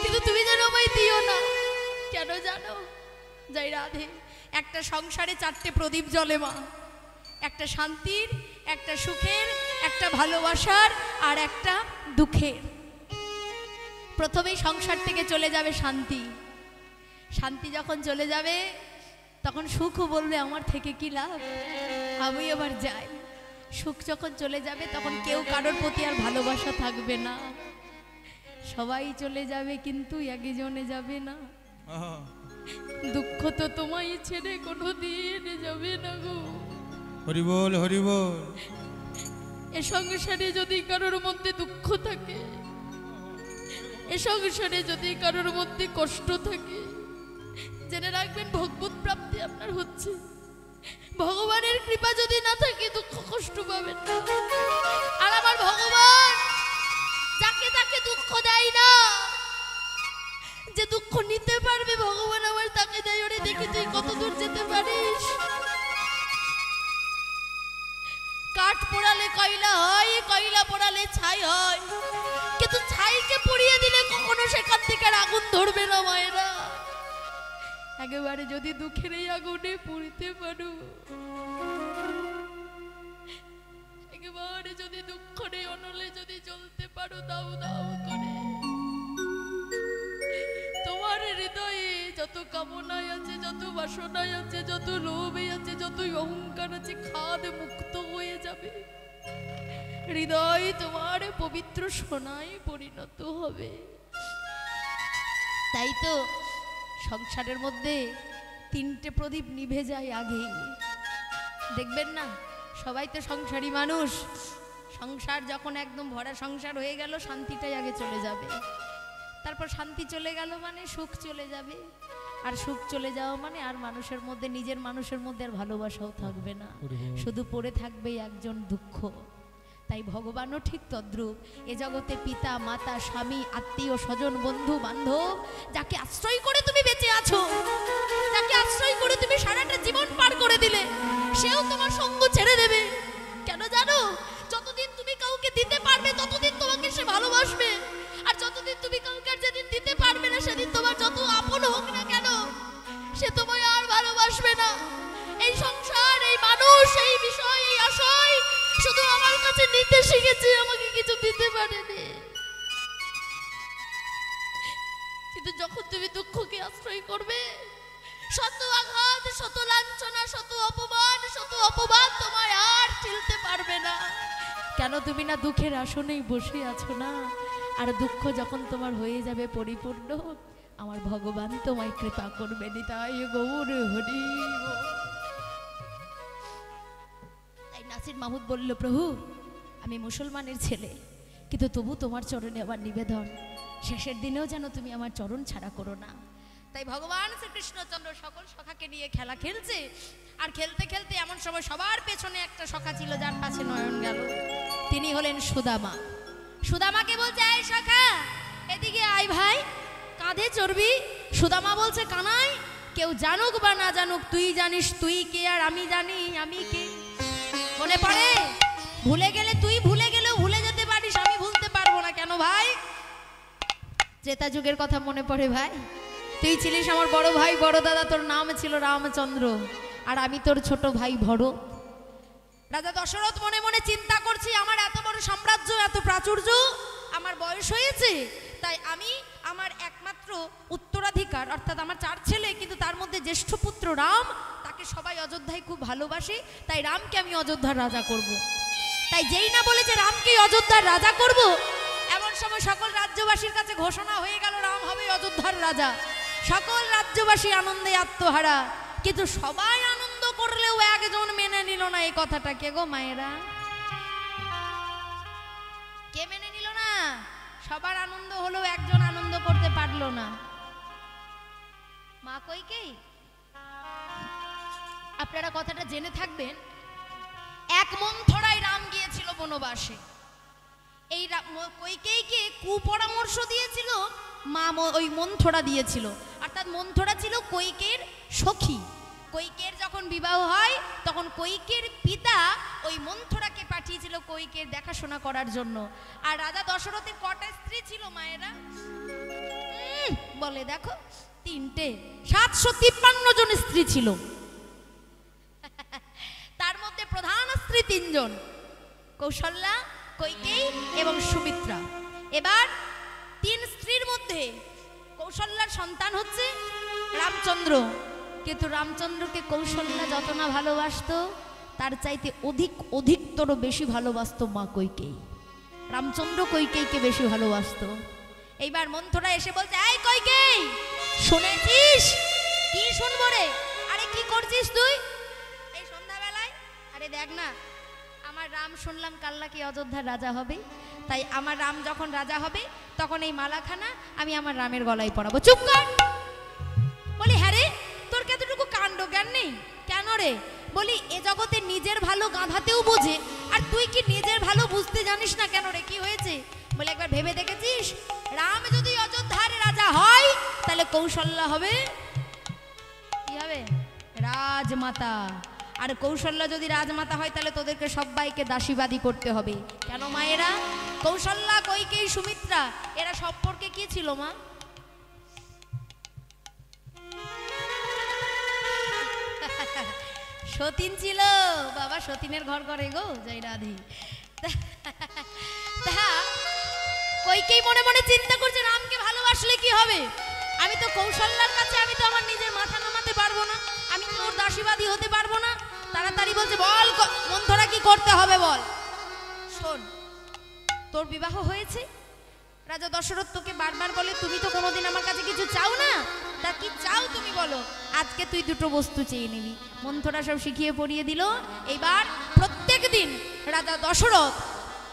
কিন্তু তুমি যেন আমায় দিও না। কেন জানো? যাই রাধে, একটা সংসারে 4টে প্রদীপ জ্বলে মা, একটা শান্তির, একটা সুখের, একটা ভালোবাসার, আর একটা দুঃখের। প্রথমেই সংসার থেকে চলে যাবে শান্তি, শান্তি যখন চলে যাবে তখন সুখও বলবে আমার থেকে কি লাভ, আমি আবার যাই। সুখ যখন চলে যাবে তখন কেউ কারোর প্রতি আর ভালোবাসা থাকবে না, সবাই চলে যাবে কিন্তু একজনে যাবে না। দুঃখ তো তোমায় ছেড়ে কোনোদিন যাবে না গো। হরি বল, হরি বল। এ সংসারে যদি কারোর মধ্যে দুঃখ থাকে, এ সংসারে যদি কারোর মধ্যে কষ্ট থাকে, জেনে রাখবেন ভগবত প্রাপ্তি আপনার হচ্ছে। ভগবানের কৃপা যদি না থাকে দুঃখ কষ্ট পাবেন না। আর আমার ভগবান যাকে তাকে দুঃখ দেয় না, যে দুঃখ নিতে পারবে ভগবান আমার তাকে দেয়। ওরে দেখি তুই কত দূর যেতে পারিস। কাঠ পোড়ালে কয়লা হয়, কয়লা পোড়ালে ছাই হয়, কিন্তু ছাইকে পুড়িয়ে দিলে কখনো সেখান থেকে আর আগুন ধরবে না মায়েরা। একেবারে যদি দুঃখের এই আগুনে পুড়তে পারো, একেবারে যদি দুঃখের এই অনলে যদি জ্বলতে পারো দাও দাও করে, তোমার হৃদয়ে যত কামনায় আছে, যত বাসনায় আছে, যত লোভে আছে, যত অহংকার আছে, খাদ মুক্ত হয়ে যাবে। হৃদয় তোমার পবিত্র সোনায় পরিণত হবে। তাই তো সংসারের মধ্যে 3টে প্রদীপ নিভে যায় আগে। দেখবেন না, সবাই তো সংসারী মানুষ। সংসার যখন একদম ভরা সংসার হয়ে গেল, শান্তিটাই আগে চলে যাবে। তারপর শান্তি চলে গেল মানে সুখ চলে যাবে, আর সুখ চলে যাওয়া মানে আর মানুষের মধ্যে, নিজের মানুষের মধ্যে আর ভালোবাসাও থাকবে না, শুধু পড়ে থাকবে একজন দুঃখ। তাই ভগবানও ঠিক তদ্রূপ। এ জগতে পিতা মাতা স্বামী আত্মীয় স্বজন বন্ধু বান্ধব যাকে আশ্রয় করে তুমি বেঁচে আছো, যাকে আশ্রয় করে তুমি সারাটা জীবন পার করে দিলে, সেও তোমার সঙ্গ ছেড়ে দেবে। কেন জানো? যতদিন তুমি কাউকে দিতে পারবে ততদিন তোমাকে সে ভালোবাসবে, আর যতদিন তুমি কাউকে আর যেদিন দিতে পারবে না, সেদিন তোমার যত আপন হোক না কেন সে তোমায় আর ভালোবাসবে না। এই সংসার, এই মানুষ, এই বিষয়, এই আশয় শুধু আমার কাছে নিতে শিখেছে, আমাকে কিছু দিতে পারেনি। কিন্তু যখন তুমি দুঃখকে আশ্রয় করবে, শত আঘাত, শত লাঞ্ছনা, শত অপমান তোমায় আর ঠেলতে পারবে না। কেন? তুমি না দুঃখের আসনেই বসে আছো না। আর দুঃখ যখন তোমার হয়ে যাবে পরিপূর্ণ, আমার ভগবান তোমায় কৃপা করবে। নিতাই গৌর হরি। তাই নাসির মাহমুদ বলল, প্রভু আমি মুসলমানের ছেলে, কিন্তু তবু তোমার চরণে আমার নিবেদন, শেষের দিনেও যেন তুমি আমার চরণ ছাড়া করো না। তাই ভগবান শ্রীকৃষ্ণচন্দ্র সকল সখাকে নিয়ে খেলা খেলছে। আর খেলতে খেলতে এমন সময় সবার পেছনে একটা সখা ছিল, যার পাশে নয়ন গেল। তিনি হলেন সুদামা। সুদামাকে বলছে, এই সখা এদিকে আয় ভাই, কাঁধে চড়বি। সুদামা বলছে, কানাই কেউ জানুক বা না জানুক, তুই জানিস তুই কে, আর আমি জানি আমি কে। মনে পড়ে? ভুলে গেলে, তুই ভুলে গেলেও ভুলে যেতে পারিস, আমি ভুলতে পারবো না। কেন ভাই? ত্রেতা যুগের কথা মনে পড়ে ভাই? তুই ছিলিস আমার বড় ভাই, বড় দাদা, তোর নাম ছিল রামচন্দ্র, আর আমি তোর ছোট ভাই ভরত। রাজা দশরথ মনে মনে চিন্তা করছি, আমার এত বড় সাম্রাজ্য, এত প্রাচুর্য, আমার বয়স হয়েছে, তাই আমি আমার একমাত্র উত্তরাধিকার অর্থাৎ আমার 4 ছেলে, কিন্তু তার মধ্যে জ্যেষ্ঠ পুত্র রাম, তাকে সবাই অযোধ্যায় খুব ভালোবাসে, তাই রামকে আমি অযোধ্যার রাজা করব। তাই যেই না বলেছে রামকে অযোধ্যার রাজা করব, এমন সময় সকল রাজ্যবাসীর কাছে ঘোষণা হয়ে গেল, রাম হবে অযোধ্যার রাজা। সকল রাজ্যবাসী আনন্দে আত্মহারা, কিন্তু সবাই আনন্দ করলেও একজন মেনে নিল না এই কথাটা। কে গো মায়েরা? কে মেনে নিল না? সবার আনন্দ হলেও একজন আনন্দ করতে পারলো না। মা কইকেয়ী। আপনারা কথাটা জেনে থাকবেন, এক মন্থরায় রাম গিয়েছিল বনবাসে। এই কইকেয়ীকে কুপরামর্শ দিয়েছিল মা, ওই মন্থরা দিয়েছিল। অর্থাৎ মন্থরা ছিল কৈকেয়ীর সখী। কৈকেয়ীর যখন বিবাহ হয়, তখন কৈকেয়ীর পিতা ওই মন্থরাকে পাঠিয়েছিল কৈকেয়ীর দেখাশোনা করার জন্য। আর রাজা দশরথের কটা স্ত্রী ছিল মায়েরা? বলে দেখো, 3টে। 753 জন স্ত্রী ছিল। তার মধ্যে প্রধান স্ত্রী 3 জন, কৌশল্যা, কৈকেয়ী এবং সুমিত্রা। এবার 3 স্ত্রীর মধ্যে কৌশল্যার সন্তান হচ্ছে রামচন্দ্র, কিন্তু রামচন্দ্রকে কৌশল্যা যত না ভালোবাসতো, তার চাইতে অধিকতর বেশি ভালোবাসতো মা কৈকেয়ী। রামচন্দ্র কৈকেয়ীকে বেশি ভালোবাসতো। এইবার মন্থরা এসে বলছে, এই কৈকেয়ী শুনেছিস? কি শুনবো রে? আরে কি করছিস তুই এই সন্ধ্যাবেলায়? আরে দেখ না, আমার রাম শুনলাম কাল নাকি অযোধ্যার রাজা হবে, তাই আমার রাম যখন রাজা হবে তখন এই মালাখানা আমি আমার রামের গলায় পরাবো। চুপ কর। বলি, হ্যাঁ রে, তোর কতটুকু কাণ্ড জ্ঞান নেই? কেন রে? বলি, এ জগতে নিজের ভালো গাধাতেও বোঝে, আর তুই কি নিজের ভালো বুঝতে জানিস না কেন রে? কি হয়েছে? বলে, একবার ভেবে দেখেছিস, রাম যদি অযোধ্যার রাজা হয়, তাহলে কৌশল্যা হবে কি হবে? রাজমাতা। আর কৌশল্যা যদি রাজমাতা হয়, তাহলে তোদেরকে সবাইকে দাসীবাদী করতে হবে। কেন মায়েরা? কৌশল্যা, কৈকেয়ী, সুমিত্রা, এরা সম্পর্কে কি ছিল মা? সতীন ছিল বাবা, সতীনের ঘর করে গো জয় রাধে। তা কইকেই মনে মনে চিন্তা করছে রামকে ভালোবাসলে কি হবে, আমি তো কৌশল্যার কাছে আমি তো আমার নিজের মাথা নামাতে পারবো না, আমি তো ওর দাসীবাদী হতে পারবো না। তাড়াতাড়ি বলছে বল মন্থরা কি করতে হবে বল। শোন, তোর বিবাহ হয়েছে, রাজা দশরথ তোকে বারবার বলে তুমি তো কোনোদিন আমার কাছে কিছু চাও না, তা কি চাও তুমি বলো। আজকে তুই দুটো বস্তু চেয়ে নিবি। মন্থরা সব শিখিয়ে পড়িয়ে দিল। এইবার প্রত্যেক দিন রাজা দশরথ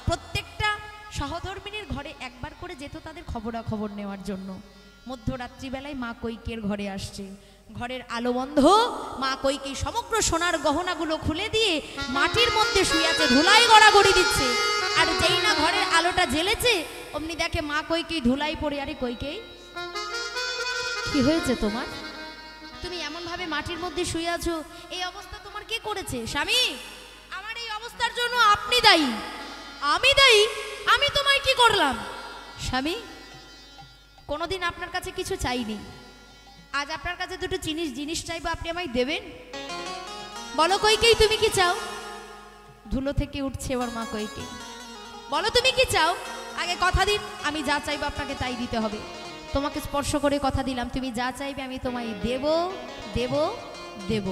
প্রত্যেকটা সহধর্মিনীর ঘরে একবার করে যেত তাদের খবরাখবর নেওয়ার জন্য। মধ্যরাত্রিবেলায় মা কৈকের ঘরে আসছে, ঘরের আলো বন্ধ, মা কৈকেয়ী সমগ্র সোনার গহনাগুলো খুলে দিয়ে মাটির মধ্যে শুয়ে আছে, ধুলাই গড়াগড়ি দিচ্ছে। আর যেই না ঘরের আলোটা জ্বেলেছে অমনি দেখে মা কৈকেয়ী ধুলাই পড়ে। আরে কৈকেয়ী, কি হয়েছে তোমার? তুমি এমন ভাবে মাটির মধ্যে শুয়ে আছো, এই অবস্থা তোমার কে করেছে? স্বামী, আমার এই অবস্থার জন্য আপনি দায়ী। আমি দায়ী? আমি তোমায় কি করলাম? স্বামী, কোনোদিন আপনার কাছে কিছু চাইনি, আজ আপনার কাছে দুটো জিনিস চাইবো, আপনি আমায় দেবেন? বলো কৈকেয়ী, তুমি কি চাও? ধুলো থেকে উঠছে এবার মা কৈকেয়ী। বলো তুমি কি চাও? আগে কথা দিন, আমি যা চাইবো আপনাকে তাই দিতে হবে। তোমাকে স্পর্শ করে কথা দিলাম, তুমি যা চাইবে আমি তোমায় দেব দেব দেব।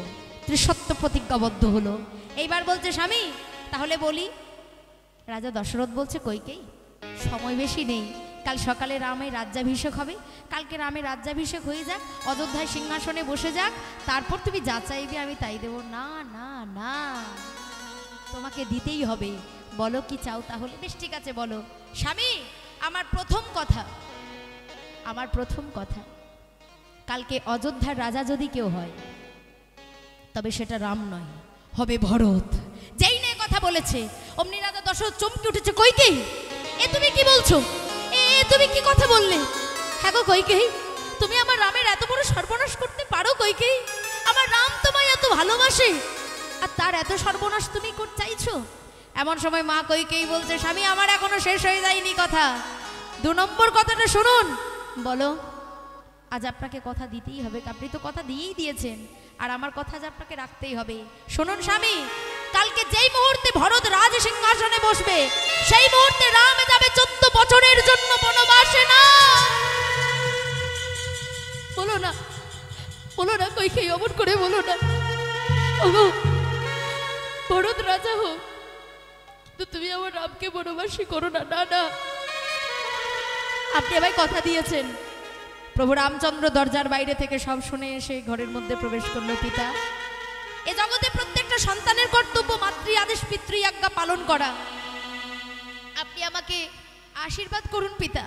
ত্রিসত্য প্রতিজ্ঞাবদ্ধ হলো। এইবার বলছে স্বামী তাহলে বলি। রাজা দশরথ বলছে কৈকেয়ী, সময় বেশি নেই, কাল সকালে রামের রাজ্যাভিষেক হবে, কালকে রামের রাজ্যাভিষেক হয়ে যাক, অযোধ্যায় সিংহাসনে বসে যাক, তারপর তুমি যা চাইবে আমি তাই দেব। না না না, তোমাকে দিতেই হবে। বলো কি চাও তাহলে? বেশ ঠিক আছে বলো। স্বামী, আমার প্রথম কথা, কালকে অযোধ্যার রাজা যদি কেউ হয় তবে সেটা রাম নয়, হবে ভরত। যেই না কথা বলেছে অমনি রাজা দশরথ চমকে উঠেছে। কৈকেয়ী, এ তুমি কি বলছো? এ তুমি কি কথা বললে? হ্যাঁ গো কৈকেয়ী, তুমি আমার রামের এত বড় সর্বনাশ করতে পারো কৈকেয়ী? আমার রাম তোমায় এত ভালোবাসে আর তার এত সর্বনাশ তুমি করতে চাইছো? এমন সময় মা কৈকেয়ী বলছে স্বামী আমার এখনো শেষ হয়ে যায়নি কথা। 2 নম্বর কথাটা শুনুন। বলো। আজ আপনাকে কথা দিতেই হবে, আপনি তো কথা দিয়েই দিয়েছেন, আর আমার কথা আজ আপনাকে রাখতেই হবে। শুনুন স্বামী, কালকে যেই মুহূর্তে ভরত রাজ সিংহাসনে বসবে সেই মুহূর্তে রাম যাবে 14 বছরের জন্য বনবাসে। না বলো না, বলো না কৈকেয়ী, অমন করে বলো না। ওগো, ভরত রাজা হোক তো তুমি আমার রামকে বনবাসী করো না। না না, আপনি আমায় কথা দিয়েছেন। প্রভু রামচন্দ্র দরজার বাইরে থেকে সব শুনে এসে ঘরের মধ্যে প্রবেশ করলো। পিতা, এ জগতে প্রত্যেকটা সন্তানের কর্তব্য মাতৃ আদেশ পিতৃ আজ্ঞা পালন করা। আপনি আমাকে আশীর্বাদ করুন পিতা,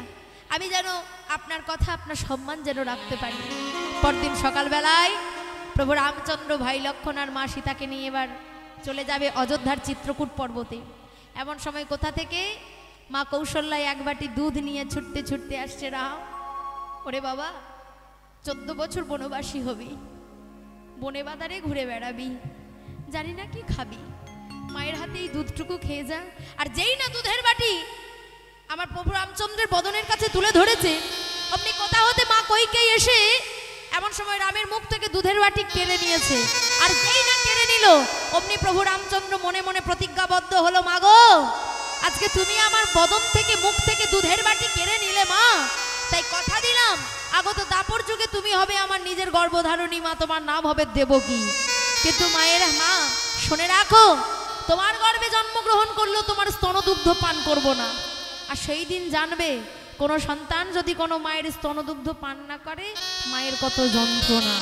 আমি যেন আপনার কথা আপনার সম্মান যেন রাখতে পারি। পরদিন সকালবেলায় প্রভু রামচন্দ্র ভাই লক্ষ্মণ আর মা সীতাকে নিয়ে এবার চলে যাবে অযোধ্যার চিত্রকূট পর্বতে। এমন সময় কোথা থেকে মা কৌশল্যায় এক বাটি দুধ নিয়ে ছুটতে ছুটতে আসছে। রাম, ওরে বাবা, 14 বছর বনবাসী হবি, বনে বাদারে ঘুরে বেড়াবি, জানি না কি খাবি, মায়ের হাতে এই দুধটুকু খেয়ে যা। আর যেই না দুধের বাটি আমার প্রভু রামচন্দ্রের বদনের কাছে তুলে ধরেছে অমনি কোথা হতে মা কৈকেয়ী এসে এমন সময় রামের মুখ থেকে দুধের বাটি কেড়ে নিয়েছে। আর যেই না কেড়ে নিল অমনি প্রভু রামচন্দ্র মনে মনে প্রতিজ্ঞাবদ্ধ হলো, মা গো, আজকে তুমি আমার বদন থেকে মুখ থেকে দুধের বাটি কেড়ে নিলে মা, তাই কথা দিলাম আগত দাপর যুগে তুমি হবে আমার নিজের গর্ভধারণী মা, তোমার নাম হবে দেবকী। কিন্তু মায়ের মা শুনে রাখো, তোমার গর্ভে জন্মগ্রহণ করলেও তোমার স্তনদুগ্ধ পান করব না। আর সেই দিন জানবে কোনো সন্তান যদি কোনো মায়ের স্তনদুগ্ধ পান না করে মায়ের কত যন্ত্রণা।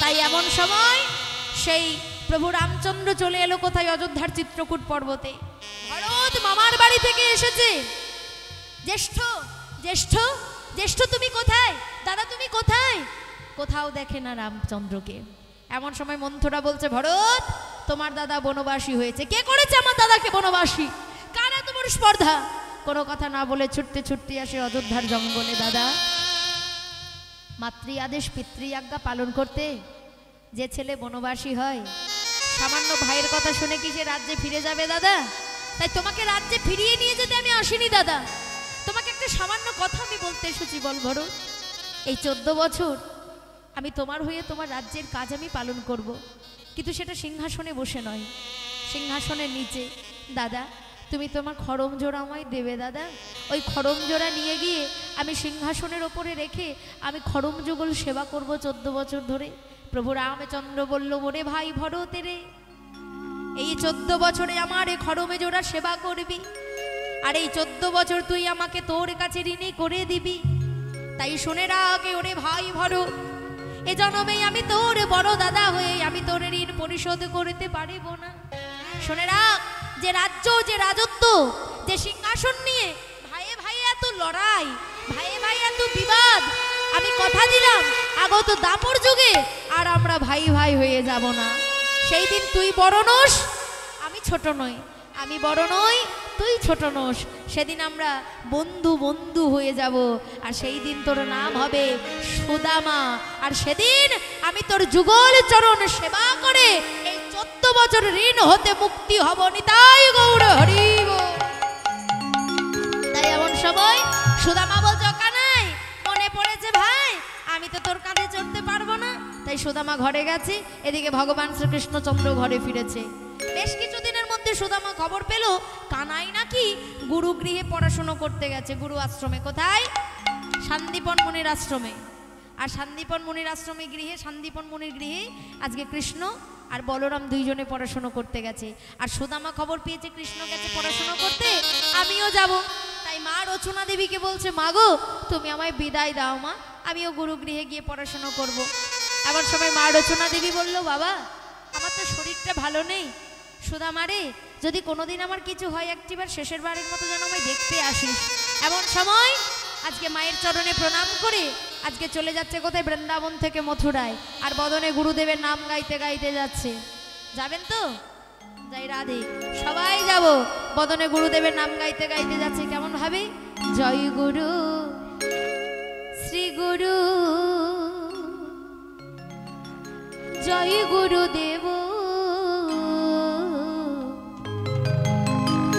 তাই এমন সময় সেই প্রভু রামচন্দ্র চলে এলো কোথায়? অযোধ্যার চিত্রকূট পর্বতে। ভরত মামার বাড়ি থেকে এসেছে। জ্যেষ্ঠ জ্যেষ্ঠ জ্যেষ্ঠ তুমি কোথায়? দাদা তুমি কোথায়? কোথাও দেখে না রামচন্দ্রকে। এমন সময় মন্থরা বলছে, ভরত, তোমার দাদা বনবাসী হয়েছে। কে করেছে আমার দাদাকে বনবাসী? কার এত বড় স্পর্ধা? কোনো কথা না বলে ছুটতে ছুটতে আসে অযোধ্যার জঙ্গলে। দাদা, মাতৃ আদেশ পিতৃ আজ্ঞা পালন করতে যে ছেলে বনবাসী হয় সামান্য ভাইয়ের কথা শুনে কি সে রাজ্যে ফিরে যাবে দাদা? তাই তোমাকে রাজ্যে ফিরিয়ে নিয়ে যেতে আমি আসিনি দাদা, তোমাকে একটা সামান্য কথা আমি বলতে এসেছি। বল ভরত, এই 14 বছর আমি তোমার হয়ে তোমার রাজ্যের কাজ আমি পালন করব, কিন্তু সেটা সিংহাসনে বসে নয়, সিংহাসনের নিচে। দাদা তুমি তোমার খড়ম জোড়া আমায় দেবে দাদা, ওই খড়ম জোড়া নিয়ে গিয়ে আমি সিংহাসনের ওপরে রেখে আমি খড়ম যুগল সেবা করব 14 বছর ধরে। প্রভু রামচন্দ্র বলল, ওরে ভাই ভরতে রে, এই 14 বছরে আমার এই খড়মে জোড়া সেবা করবি, আর এই 14 বছর তুই আমাকে তোর কাছে ঋণী করে দিবি। তাই শুনে রাখ ওরে ভাই ভরত, এ জন্মে আমি তোর বড় দাদা হয়ে আমি তোর ঋণ পরিশোধ করতে পারিব না। শুনে রাখ, যে রাজ্য, যে রাজত্ব, যে সিংহাসন নিয়ে ভাইয়ে ভাইয়ে এত লড়াই, ভাইয়ে ভাইয়ে এত বিবাদ, আমি কথা দিলাম আগত দাপর যুগে আর আমরা ভাই ভাই হয়ে যাব না। সেই দিন তুই বড় নোস, আমি ছোট নই, আমি বড় নই, তুই ছোট নোস, সেদিন আমরা বন্ধু বন্ধু হয়ে যাব। আর সেই দিন তোর নাম হবে সুদামা, আর সেদিন আমি তোর যুগল চরণ সেবা করে এই 14 বছর ঋণ হতে মুক্তি হব। নিতাই গৌর হরি বল। তাই এমন সময় সুদামা বলছে, কানাই মনে পড়েছে ভাই, আমি তো তোর কাঁধে চড়তে পারবো না। তাই সুদামা ঘরে গেছে, এদিকে ভগবান শ্রীকৃষ্ণচন্দ্র ঘরে ফিরেছে। বেশ কিছুদিনের মধ্যে সুদামা খবর পেল কানাই নাকি গুরু গৃহে পড়াশুনো করতে গেছে, গুরু আশ্রমে। কোথায়? শান্তিপন মুনির আশ্রমে। আর শান্তিপন মুনির আশ্রমে গৃহে, শান্তিপন মুনির গৃহে আজকে কৃষ্ণ আর বলরাম দুইজনে পড়াশুনো করতে গেছে। আর সুদামা খবর পেয়েছে কৃষ্ণ গেছে পড়াশুনো করতে, আমিও যাব। তাই মা রচনা দেবীকে বলছে, মা গো তুমি আমায় বিদায় দাও মা, আমিও গুরুগৃহে গিয়ে পড়াশুনো করব। এমন সময় মা রচনা দেবী বলল, বাবা আমার তো শরীরটা ভালো নেই, সুদামা রে যদি কোনোদিন আমার কিছু হয় একটিবার শেষের বারের মতো যেন আমায় দেখতে আসিস। এমন সময় আজকে মায়ের চরণে প্রণাম করে আজকে চলে যাচ্ছে কোথায়? বৃন্দাবন থেকে মথুরায়। আর বদনে গুরুদেবের নাম গাইতে গাইতে যাচ্ছে। যাবেন তো? যাই রাধে, সবাই যাব। বদনে গুরুদেবের নাম গাইতে গাইতে যাচ্ছে কেমন ভাবে? জয় গুরু শ্রী গুরু, জয় গুরুদেব,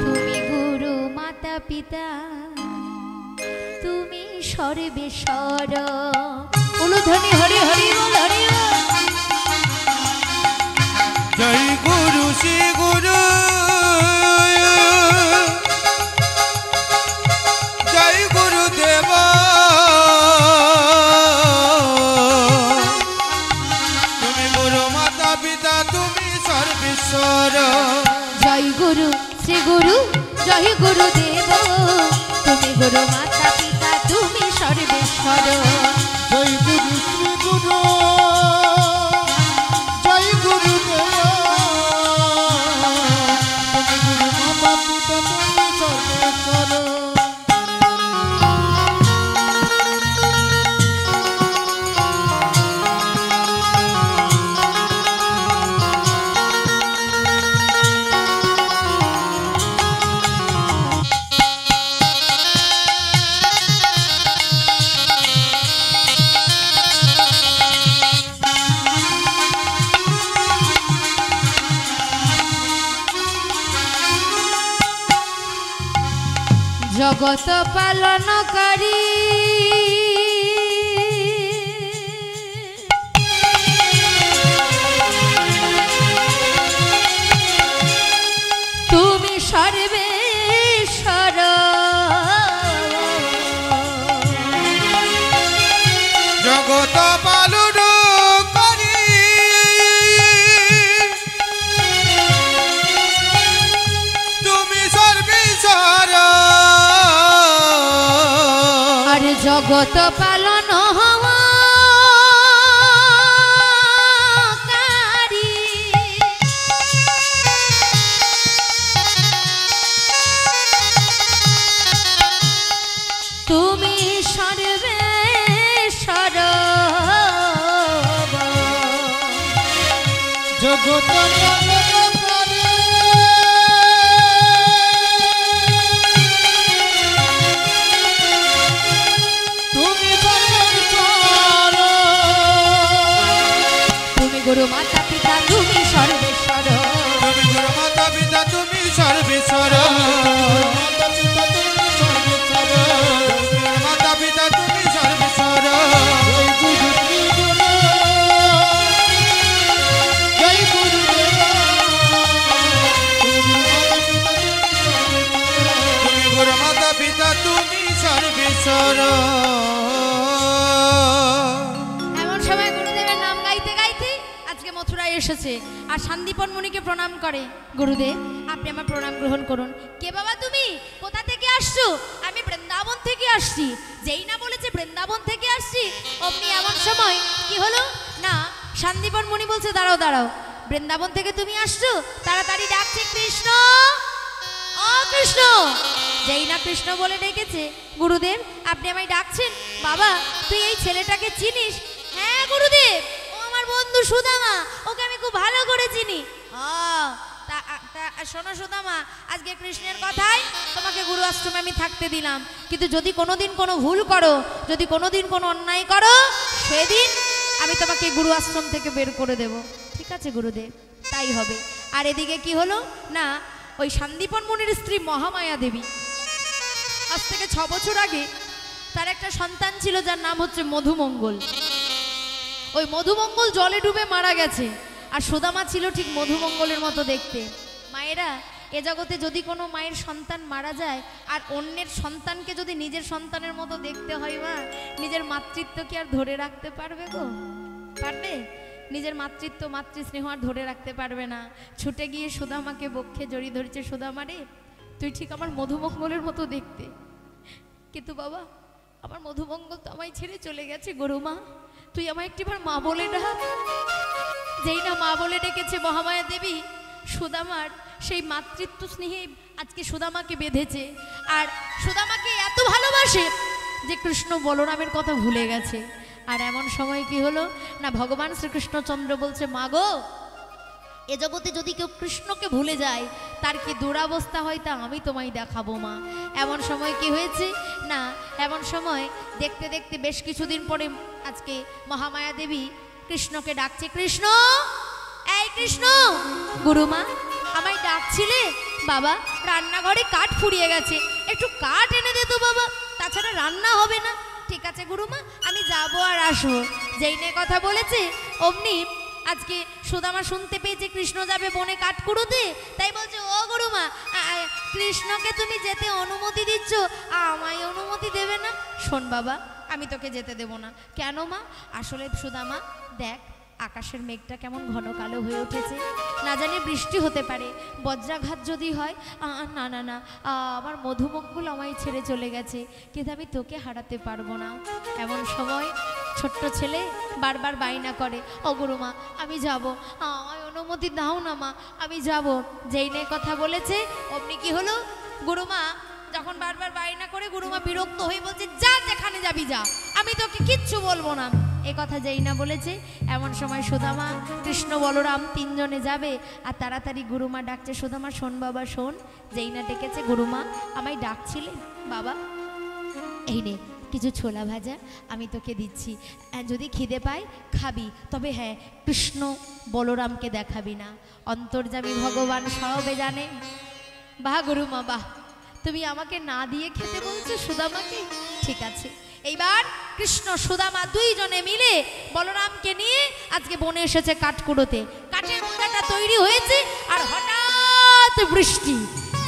তুমি গুরু মাতা পিতা, তুমি সর্বেশ্বর। উলুধ্বনি হরি হরি বল, হরি বল। জয় গুরু শ্রী গুরু, জয় গুরুদেব, তুমি গুরু মাতা পিতা, তুমি সর্বেশ্বর। জয় গুরু শ্রী গুরু, জয় গুরুদেব, তুমি গুরু মাতা পিতা, তুমি সর্বেশ্বর। জয় গুরু শ্রী গুরু, জয় গুরুদেব, তুমি গুরু মাতা পিতা, তুমি সর্বেশ্বর। জগত পালনকারী, তুমি সর্বেশ্বর। জগত পালন করি, তুমি সর্বেশ্বর। আর জগত পালন হওয়াকারী, তুমি সর্বেশ্বর। জগত পালনকারী, তুমি সর্বেশ্বর। তুমি গুরু মাতা পিতা, তুমি সর্বেশ্বর। তুমি গুরু মাতা পিতা, তুমি সর্বেশ্বর। মাতা পিতা তুমি সর্বেশ্বর। মাতা পিতা তুমি সর্বেশ্বর। জয় গুরু শ্রী গুরু, জয় গুরু এসেছে আর শান্তিপন মুনিকে প্রণাম করে। গুরুদেব, আপনি আমার প্রণাম গ্রহণ করুন। কে বাবা তুমি? কোথা থেকে আসছো? আমি বৃন্দাবন থেকে আসছি। যেই না বলেছে বৃন্দাবন থেকে আসছি, অমনি এমন সময় কি হলো না, শান্তিপন মুনি বলছে দাঁড়াও দাঁড়াও, বৃন্দাবন থেকে তুমি আসছো? তাড়াতাড়ি ডাকছে কৃষ্ণ, ও কৃষ্ণ। যেই না কৃষ্ণ বলে ডেকেছে, গুরুদেব আপনি আমায় ডাকছেন? বাবা তুই এই ছেলেটাকে চিনিস? হ্যাঁ গুরুদেব, ও আমার বন্ধু সুদামা, ওকে আমি খুব ভালো করে চিনি। শোনো সুদামা, আজকে কৃষ্ণের কথায় তোমাকে গুরু আশ্রমে আমি থাকতে দিলাম, কিন্তু যদি কোনোদিন কোনো ভুল করো, যদি কোনোদিন কোনো অন্যায় করো, সেদিন আমি তোমাকে গুরু আশ্রম থেকে বের করে দেব। ঠিক আছে গুরুদেব, তাই হবে। আর এদিকে কি হলো না, ওই শান্তিপন মুনির স্ত্রী মহামায়া দেবী, আজ থেকে 6 বছর আগে তার একটা সন্তান ছিল যার নাম হচ্ছে মধুমঙ্গল। ওই মধুমঙ্গল জলে ডুবে মারা গেছে। আর সুদামা ছিল ঠিক মধুমঙ্গলের মতো দেখতে। মায়েরা, এ জগতে যদি কোনো মায়ের সন্তান মারা যায় আর অন্যের সন্তানকে যদি নিজের সন্তানের মতো দেখতে হয়, মা নিজের মাতৃত্ব কি আর ধরে রাখতে পারবে গো? পারবে? নিজের মাতৃত্ব মাতৃস্নেহ আর ধরে রাখতে পারবে না। ছুটে গিয়ে সুদামাকে বক্ষে জড়িয়ে ধরেছে, সুদামা রে তুই ঠিক আমার মধুমঙ্গলের মতো দেখতে, কিন্তু বাবা আমার মধুমঙ্গল তো আমায় ছেড়ে চলে গেছে। গরুমা তুই আমায় একটিবার মা বলে ডাক। যেই না মা বলে ডেকেছে মহামায়া দেবী, সুদামার সেই মাতৃত্ব স্নেহে আজকে সুদামাকে বেঁধেছে। আর সুদামাকে এত ভালোবাসে যে কৃষ্ণ বলরামের কথা ভুলে গেছে। আর এমন সময় কি হলো না, ভগবান শ্রীকৃষ্ণচন্দ্র বলছে, মা গো এ জগতে যদি কেউ কৃষ্ণকে ভুলে যায় তার কি দুরাবস্থা হয় তা আমি তোমায় দেখাবো মা। এমন সময় কি হয়েছে না, এমন সময় দেখতে দেখতে বেশ কিছুদিন পরে আজকে মহামায়া দেবী কৃষ্ণকে ডাকছে, কৃষ্ণ, এই কৃষ্ণ। গুরুমা আমায় ডাকছিলে? বাবা রান্নাঘরে কাঠ ফুরিয়ে গেছে, একটু কাঠ এনে দে তো বাবা, তাছাড়া রান্না হবে না। ঠিক আছে গুরুমা, আমি যাবো আর আসবো। যেই নিয়ে কথা বলেছে অমনি আজকে সুদামা শুনতে পেয়েছে কৃষ্ণ যাবে বনে কাঠ কুড়োতে, তাই বলছে, ও গুরুমা কৃষ্ণকে তুমি যেতে অনুমতি দিচ্ছ, আমায় অনুমতি দেবে না? শোন বাবা, আমি তোকে যেতে দেব না। কেন মা? আসলে সুদামা দেখ আকাশের মেঘটা কেমন ঘন কালো হয়ে উঠেছে, না জানি বৃষ্টি হতে পারে, বজ্রাঘাত যদি হয়। না না না, আমার মধুমঙ্গল আমায় ছেড়ে চলে গেছে, কিন্তু আমি তোকে হারাতে পারবো না। এমন সময় ছোট্ট ছেলে বারবার বায়না করে, ও গুরুমা আমি যাব, আমায় অনুমতি দাও না মা, আমি যাব। যেই নিয়ে কথা বলেছে অমনি কি হলো, গুরুমা যখন বারবার বায়না করে, গুরুমা বিরক্ত হয়ে বলছে, যা যেখানে যাবি যা, আমি তোকে কিচ্ছু বলবো না। এ কথা যেই না বলেছে এমন সময় সুদামা, কৃষ্ণ, বলরাম তিনজনে যাবে। আর তাড়াতাড়ি গুরুমা ডাকছে, সুদামা শোন বাবা শোন। যেই না ডেকেছে, গুরুমা আমায় ডাকছিলে? বাবা এই নে কিছু ছোলা ভাজা আমি তোকে দিচ্ছি, যদি খিদে পায় খাবি, তবে হ্যাঁ কৃষ্ণ বলরামকে দেখাবি না, অন্তর্যামী ভগবান সবে জানে। বাহ গুরুমা বাহ, তুমি আমাকে না দিয়ে খেতে বলছো সুদামাকে? ঠিক আছে। এইবার কৃষ্ণ সুদামা দুইজনে মিলে বলরামকে নিয়ে আজকে বনে এসেছে কাঠ কুড়োতে। কাঠের বোঝাটা তৈরি হয়েছে আর হঠাৎ বৃষ্টি।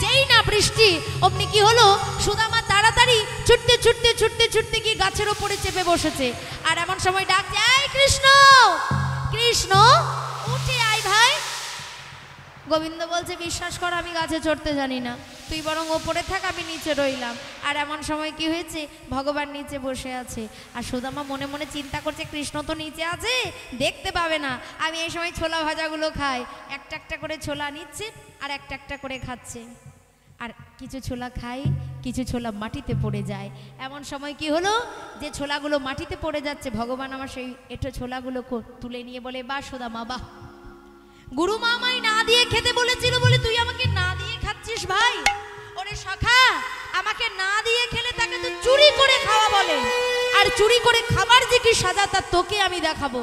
যেই না বৃষ্টি অমনি কি হলো, সুদামা তাড়াতাড়ি ছুটতে ছুটতে ছুটতে ছুটতে গিয়ে গাছের ওপরে চেপে বসেছে। আর এমন সময় ডাকছে, এই কৃষ্ণ, কৃষ্ণ উঠে আয় ভাই। গোবিন্দ বলছে, বিশ্বাস কর আমি গাছে চড়তে জানি না, তুই বরং ওপরে থাক, আমি নিচে রইলাম। আর এমন সময় কি হয়েছে, ভগবান নিচে বসে আছে। আর সুদামা মনে মনে চিন্তা করছে, কৃষ্ণ তো নিচে আছে, দেখতে পাবে না, আমি এই সময় ছোলা ভাজাগুলো খাই। একটা একটা করে ছোলা নিচ্ছে আর একটা একটা করে খাচ্ছে। আর কিছু ছোলা খাই, কিছু ছোলা মাটিতে পড়ে যায়। এমন সময় কি হলো, যে ছোলাগুলো মাটিতে পড়ে যাচ্ছে, ভগবান আমার সেই এঁটো ছোলাগুলো তুলে নিয়ে বলে, বা সুদামা বাহ, গুরুমা আমায় না দিয়ে খেতে বলেছিল বলে তুই আমাকে না দিয়ে খাচ্ছিস ভাই। ওরে সখা, আমাকে না দিয়ে খেলে তাকে তো চুরি করে খাওয়া বলে, আর চুরি করে খাবার যে কি সাজা তা তোকে আমি দেখাবো।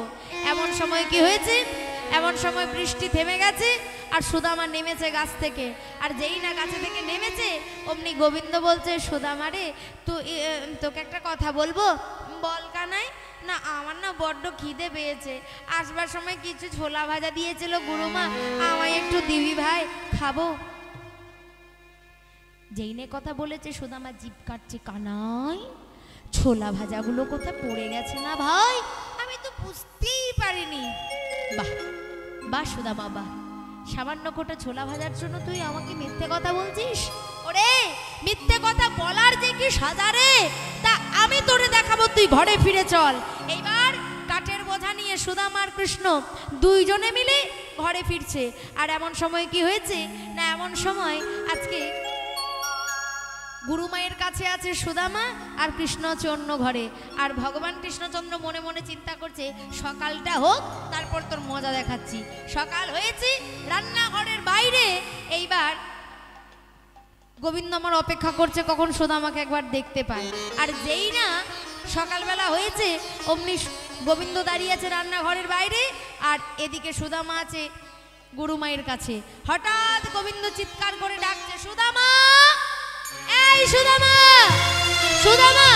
এমন সময় কি হয়েছে, এমন সময় বৃষ্টি থেমে গেছে আর সুদামা নেমেছে গাছ থেকে। আর যেই না গাছে থেকে নেমেছে অমনি গোবিন্দ বলছে, সুদামা রে তোকে একটা কথা বলবো। বল কানাই। না আমার না বড্ড খিদে পেয়েছে, আসবার সময় কিছু ছোলা ভাজা দিয়েছিল গুরুমা, আমায় একটু দিবি ভাই, খাবো। যেই নে কথা বলেছে সুদামা জিভ কাটছে, কানাই ছোলা ভাজাগুলো কোথায় পড়ে গেছে না ভাই, আমি তো বুঝতেই পারিনি। বাহ বাহ বাহ সুদামা বাহ, সামান্য কোটা ছোলা ভাজার জন্য তুই আমাকে মিথ্যে কথা বলছিস? ওরে মিথ্যে কথা বলার যে কি সাজা রে, তা আমি তোরে দেখাবো, তুই ঘরে ফিরে চল। এইবার কাঠের বোঝা নিয়ে সুদামা আর কৃষ্ণ দুইজনে মিলে ঘরে ফিরছে। আর এমন সময় কি হয়েছে না, এমন সময় আজকে গুরুমায়ের কাছে আছে সুদামা আর কৃষ্ণ আছে অন্য ঘরে। আর ভগবান কৃষ্ণচন্দ্র মনে মনে চিন্তা করছে সকালটা হোক, তারপর তোর মজা দেখাচ্ছি। সকাল হয়েছে, রান্নাঘরের বাইরে এইবার গোবিন্দ আমার অপেক্ষা করছে কখন সুদামাকে একবার দেখতে পায়। আর যেই না সকালবেলা হয়েছে অমনি গোবিন্দ দাঁড়িয়ে আছে রান্নাঘরের বাইরে, আর এদিকে সুদামা আছে গুরুমায়ের কাছে। হঠাৎ গোবিন্দ চিৎকার করে ডাকছে, সুদামা, এই সুদামা, সুদামা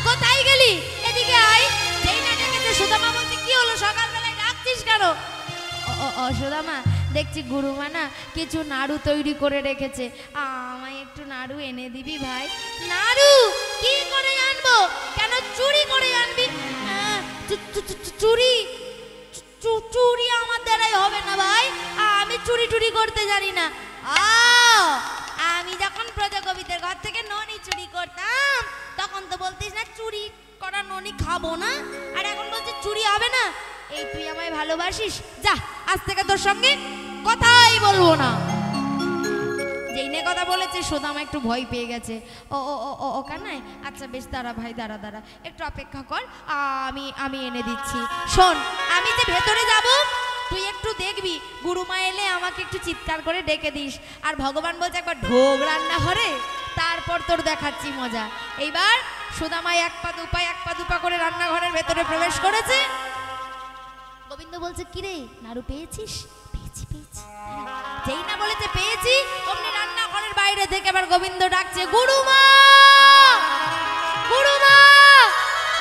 কোথায় গেলি, এদিকে আয়। যেই না ডেকেছে সুদামা বলছে, কি হলো সকালবেলায় ডাকছিস কেন? ও সুদামা, দেখছি গুরুমা না কিছু নাড়ু তৈরি করে রেখেছে, আমায় একটু নাড়ু এনে দিবি ভাই। নাড়ু কি করে আনবো? কেন চুরি করে আনবি? চুরি চুরি আমার দ্বারাই হবে না ভাই, আমি চুরি টুরি করতে জানি না। আমি যখন প্রজাকবিদের ঘর থেকে ননি চুরি করতাম তখন তো বলতিস না চুরি করা ননি খাবো না, আর এখন বলছিস চুরি হবে না। এই তুই আমায় ভালোবাসিস, যা আজ থেকে তোর সঙ্গে কথাই বলবো না। যেই নে কথা বলেছে সুদামা একটু ভয় পেয়ে গেছে। ও ও ও ও কানাই, আচ্ছা বেশ দাঁড়া ভাই, দাঁড়া দাঁড়া একটু অপেক্ষা কর, আমি এনে দিচ্ছি। শোন, আমি যে ভেতরে যাব তুই একটু দেখবি, গুরুমা এলে আমাকে একটু চিৎকার করে ডেকে দিস। আর ভগবান বলছে একবার ঢোক রান্নাঘরে, তারপর তোর দেখাচ্ছি মজা। এইবার সুদামায় এক পা দুপা করে রান্নাঘরের ভেতরে প্রবেশ করেছে। গোবিন্দ বলছে, কিরে নাড়ু পেয়েছিস? পেয়েছি পেয়েছি। যেই না বলেছে পেয়েছি, অমনি রান্নাঘরের বাইরে থেকে আবার গোবিন্দ ডাকছে, গুরুমা, গুরুমা,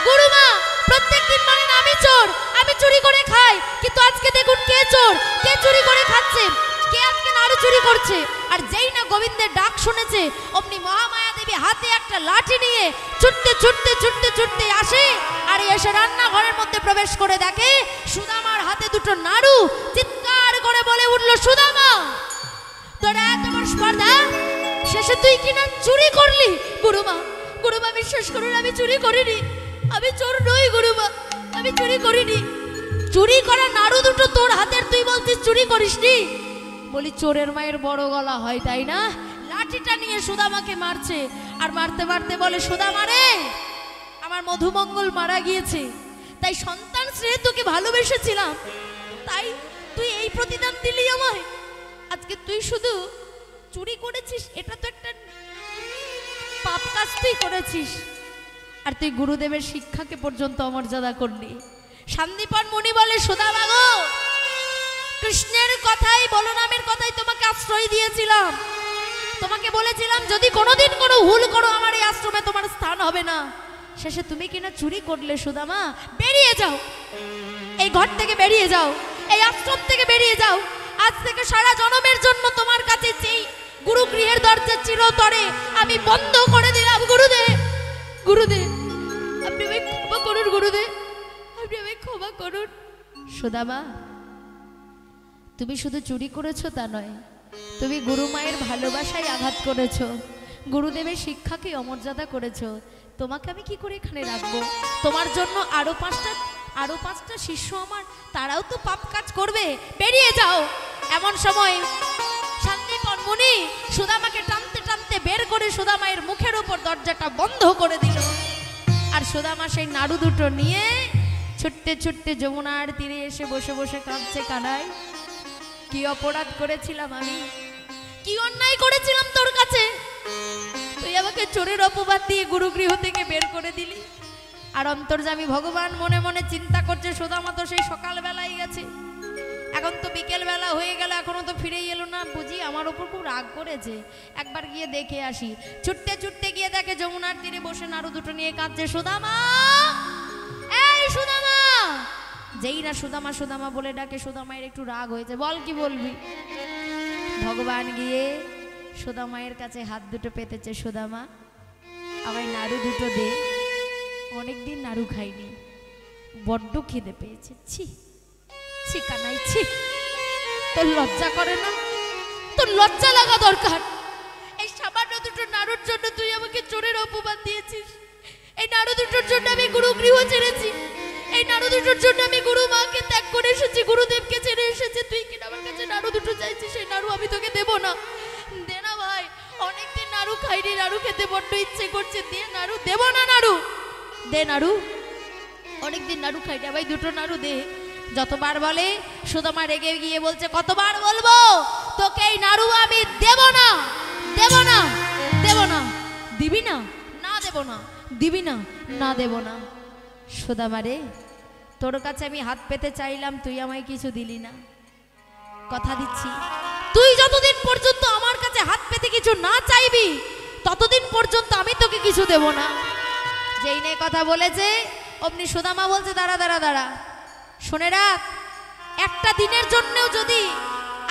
গুরুমা। প্রত্যেকদিন মানে আমি চোর, আমি চুরি করে খাই, কিন্তু আজকে দেখুন কে চোর, কে চুরি করে খাচ্ছে, কে আজকে নাড়ু চুরি করছে। আর যেই না গোবিন্দের ডাক শুনেছে অমনি মহামায়া দেবী হাতে একটা লাঠি নিয়ে ছুটতে ছুটতে ছুটতে ছুটতে আসে। আর এসে রান্নাঘরের মধ্যে প্রবেশ করে দেখে সুদামার হাতে দুটো নাড়ু। চিৎকার করে বলে উঠল, সুদামা, তোর এত বড় স্পর্ধা, শেষে তুই কিনা চুরি করলি? গুরুমা, গুরুমা বিশ্বাস করুন আমি চুরি করিনি, আমি চোর নই গুরুমা, আমি চুরি করিনি। চুরি করা নাড়ু দুটো তোর হাতের, তুই বলছিস চুরি করিসনি? বলি চোরের মায়ের বড় গলা হয় তাই না? লাঠিটা নিয়ে সুদামাকে মারছে। আর মারতে মারতে বলে, সুদামা রে, আমার মধুমঙ্গল মারা গিয়েছে, তাই সন্তান স্নেহে তোকে ভালোবেসেছিলাম, তাই তুই এই প্রতিদান দিলি আমায়। আজকে তুই শুধু চুরি করেছিস, এটা তো একটা পাপ কাজ তুই করেছিস, আর তুই গুরুদেবের শিক্ষাকে পর্যন্ত অমর্যাদা করলি। শান্তিপন মুনি বলে, সুদামা গো, কৃষ্ণের কথাই, বলরামের কথাই তোমাকে আশ্রয় দিয়েছিলাম, তোমাকে বলেছিলাম যদি কোনোদিন কোনো ভুল করো আমার এই আশ্রমে তোমার স্থান হবে না। শেষে তুমি কিনা চুরি করলে। সুদামা, বেরিয়ে যাও, এই ঘর থেকে বেরিয়ে যাও, এই আশ্রম থেকে বেরিয়ে যাও। আজ থেকে সারা জনমের জন্য তোমার কাছে যেই গুরুগৃহের দরজা চিরতরে আমি বন্ধ করে দিলাম। গুরুদেব, গুরুদেব আপনি আমায় ক্ষমা করুন, গুরুদেব আপনি আমায় ক্ষমা করুন। সুদামা, তুমি শুধু চুরি করেছো তা নয়, তুমি গুরুমায়ের ভালোবাসায় আঘাত করেছো, গুরুদেবের শিক্ষাকে অমর্যাদা করেছো। তোমাকে আমি কি করে এখানে রাখবো? তোমার জন্য আরো পাঁচটা শিষ্য আমার, তারাও তো পাপ কাজ করবে, বেরিয়ে যাও। এমন সময় শান্তিপন মুনি সুদামাকে টানতে টানতে বের করে সুদামায়ের মুখের উপর দরজাটা বন্ধ করে দিল। আর সুদামা সেই নাড়ু দুটো নিয়ে ছুটতে ছুটতে যমুনার তীরে এসে বসে বসে কাঁদছে, কানাই কি অপরাধ করেছিলাম আমি, কি অন্যায় করেছিলাম তোর কাছে, তুই আমাকে চোরের অপবাদ দিয়ে গুরুগৃহ থেকে বের করে দিলি। আর অন্তর্যামী ভগবান মনে মনে চিন্তা করছে, সুদামা তো সেই সকালবেলায় গেছে, এখন তো বিকেল বেলা হয়ে গেল, এখনো তো ফিরেই এলো না, বুঝি আমার উপর খুব রাগ করেছে, একবার গিয়ে দেখে আসি। ছুটতে ছুটতে গিয়ে দেখে যমুনার তীরে বসে নাড়ু দুটো নিয়ে কাঁদছে, সুদামা, এই সুদামা। যেই না সুদামা সুদামা বলে ডাকে, সুদামায়ের একটু রাগ হয়েছে, বল কি বলবি। ভগবান গিয়ে সুদামায়ের কাছে হাত দুটো পেতেছে, সুদামা আমায় নাড়ু দুটো দে, অনেকদিন নাড়ু খাইনি, বড্ড খিদে পেয়েছে। ছি ছি কানাই ছি, তোর লজ্জা করে না? তোর লজ্জা লাগা দরকার। এই সামান্য দুটো নাড়ুর জন্য তুই আমাকে চোরের অপমান দিয়েছিস। এই নাড়ু দুটোর জন্য আমি গুরু গৃহ ছেড়েছি। এই নাড়ু দুটোর জন্য আমি গুরু মাকে ত্যাগ করে এসেছি, গুরুদেবকে ছেড়ে এসেছি। তুই কিনা আমার কাছে নাড়ু দুটো চাইছিস, সেই নাড়ু আমি তোকে দেবো না। দে না ভাই, অনেকদিন নাড়ু খাইনি, নাড়ু খেতে বড্ড ইচ্ছে করছে। দে নাড়ু। দেবো না নাড়ু, দে নাড়ু। অনেকদিন নাড়ু খাইনি ভাই, দুটো নাড়ু দে। যতবার বলে সুদামা রেগে গিয়ে বলছে, কতবার বলবো তোকে এই নাড়ু আমি দেব না, দেব না, দেব না। দিবি না? না দেব না। দিবি না? না দেব না। সুদামা রে, তোর কাছে আমি হাত পেতে চাইলাম, তুই আমায় কিছু দিলি না। কথা দিচ্ছি, তুই যতদিন পর্যন্ত আমার কাছে হাত পেতে কিছু না চাইবি, ততদিন পর্যন্ত আমি তোকে কিছু দেব না। যেই নে কথা বলেছে, অমনি সুদামা বলছে, দাঁড়া দাঁড়া দাঁড়া, শুনে রাখ, একটা দিনের জন্যও যদি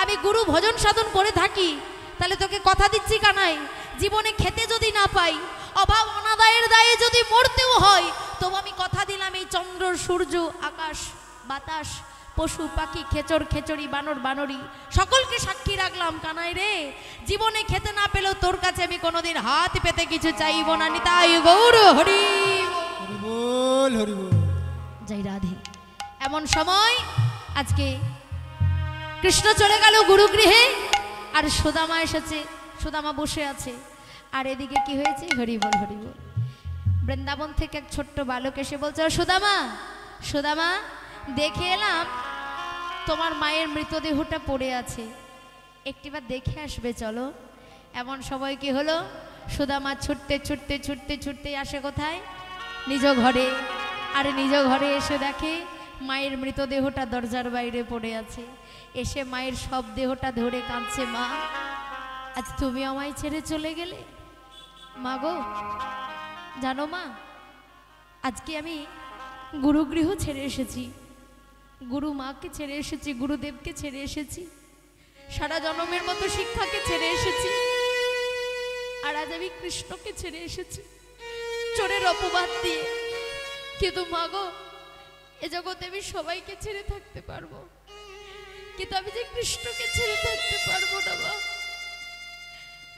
আমি গুরু ভজন সাধন করে থাকি, তাহলে তোকে কথা দিচ্ছি কানাই, জীবনে খেতে যদি না পাই, অভাব অনাদায়ের দায়ে যদি মরতেও হয়, তবু আমি কথা দিলাম, এই চন্দ্র সূর্য আকাশ বাতাস পশু পাখি খেচর খেচড়ি বানর বানরি সকলকে সাক্ষী রাখলাম, কানাই রে, জীবনে খেতে না পেলেও তোর কাছে আমি কোনোদিন হাত পেতে কিছু চাইব না। নিতাই গৌর হরি বল, হরি বল। জয় রাধে। এমন সময় আজকে কৃষ্ণ চলে গেল গুরুগৃহে, আর সুদামা এসেছে। সুদামা বসে আছে, আর এদিকে কি হয়েছে? হরি বল, হরি বল। বৃন্দাবন থেকে এক ছোট্ট বালক এসে বলছে, সুদামা, সুদামা, দেখে এলাম তোমার মায়ের মৃতদেহটা পড়ে আছে, একটিবার দেখে আসবে, চলো। এমন সময় কি হলো? সুদামা ছুটতে ছুটতে ছুটতে ছুটতে আসে কোথায়? নিজ ঘরে। আর নিজ ঘরে এসে দেখে মায়ের মৃতদেহটা দরজার বাইরে পড়ে আছে। এসে মায়ের সব দেহটা ধরে কাঁদছে, মা, আজ তুমি আমায় ছেড়ে চলে গেলে। মা গো, জানো মা, আজকে আমি গুরুগৃহ ছেড়ে এসেছি, গুরু মাকে ছেড়ে এসেছি, গুরুদেবকে ছেড়ে এসেছি, সারা জন্মের মতো শিক্ষাকে ছেড়ে এসেছি, আর আজ আমি কৃষ্ণকে ছেড়ে এসেছি চোরের অপবাদ দিয়ে। কিন্তু মা গো, এ জগতে আমি সবাইকে ছেড়ে থাকতে পারবো, কিন্তু আমি যে কৃষ্ণকে ছেড়ে থাকতে পারবো না। মা,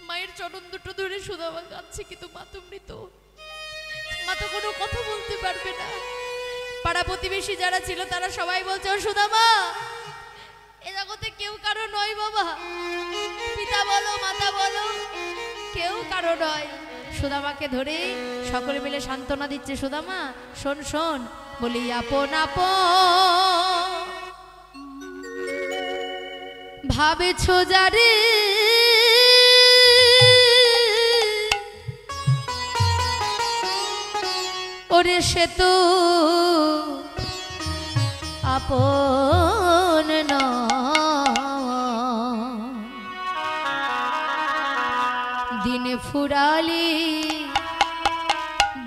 মায়ের চরণ দুটো ধরে সুদামা কাঁদছে, কিন্তু মা তো মৃত, মা তো কোনো কথা বলতে পারবে না। পাড়া প্রতিবেশী যারা ছিল তারা সবাই বলছে, ও সুদামা, এ জগতে কেউ কারো নয় বাবা, পিতা বলো মাতা বলো, কেউ কারো নয়। সুদামাকে ধরে সকলে মিলে সান্ত্বনা দিচ্ছে, সুদামা শোন শোন, বলি আপন আপন ভাবেছ যারে, ওরে সে তো আপন দিনে ফুরালি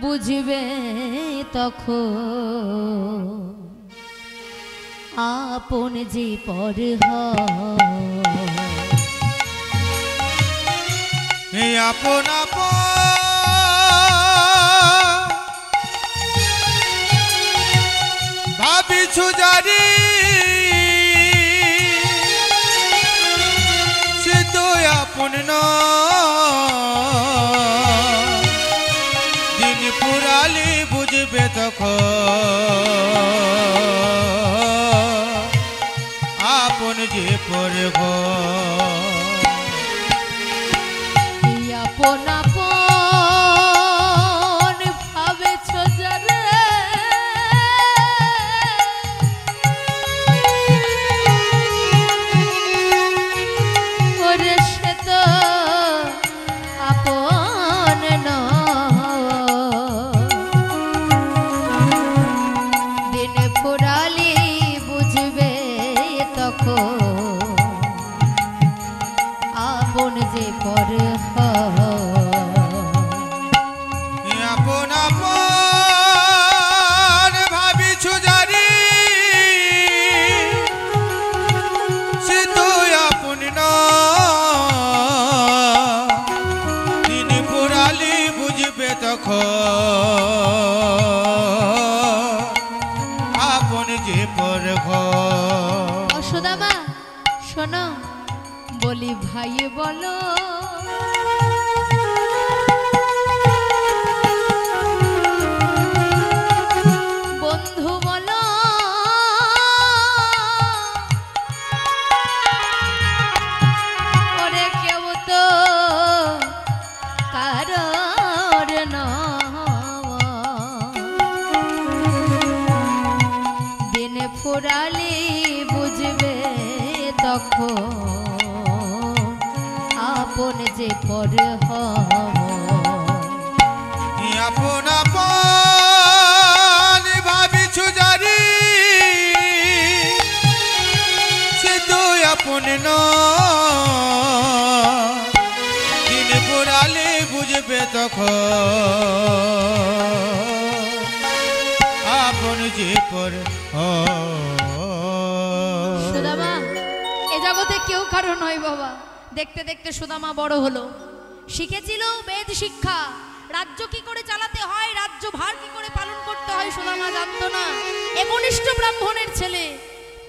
বুঝবে তখন আপন যে পর এই আপন আপন ভাবিছু যারি, সে তো আপন দিন পুরালি বুঝবে তখন আপন যে পরে আপন আপন ভাবেছ যারে, ওরে সে তো আপন দিন ফুরালি বুঝবে তখন আপন যে পর আপন আপন ভাবিছু যারি, সে তো আপন দিন পুরালি বুঝবে তখন আপন যে পর। সুদামা শোনো বলি ভাই বলো বন্ধু বলো ওরে কেউ তো কারোর দিনে ফুরালে বুঝবে তখন আপন যে পর আপন আপন ভাবিছু জারি সে তো আপন দিন পুরালে বুঝবে তখন আপন যে পর সুদামা এ জগতে কেউ কারো নয় বাবা। দেখতে দেখতে সুদামা বড় হলো, শিখেছিল বেদ শিক্ষা, রাজ্য কি করে চালাতে হয়, রাজ্য ভার কি করে পালন করতে হয় সুদামা জানতো না। একনিষ্ঠ ব্রাহ্মণের ছেলে,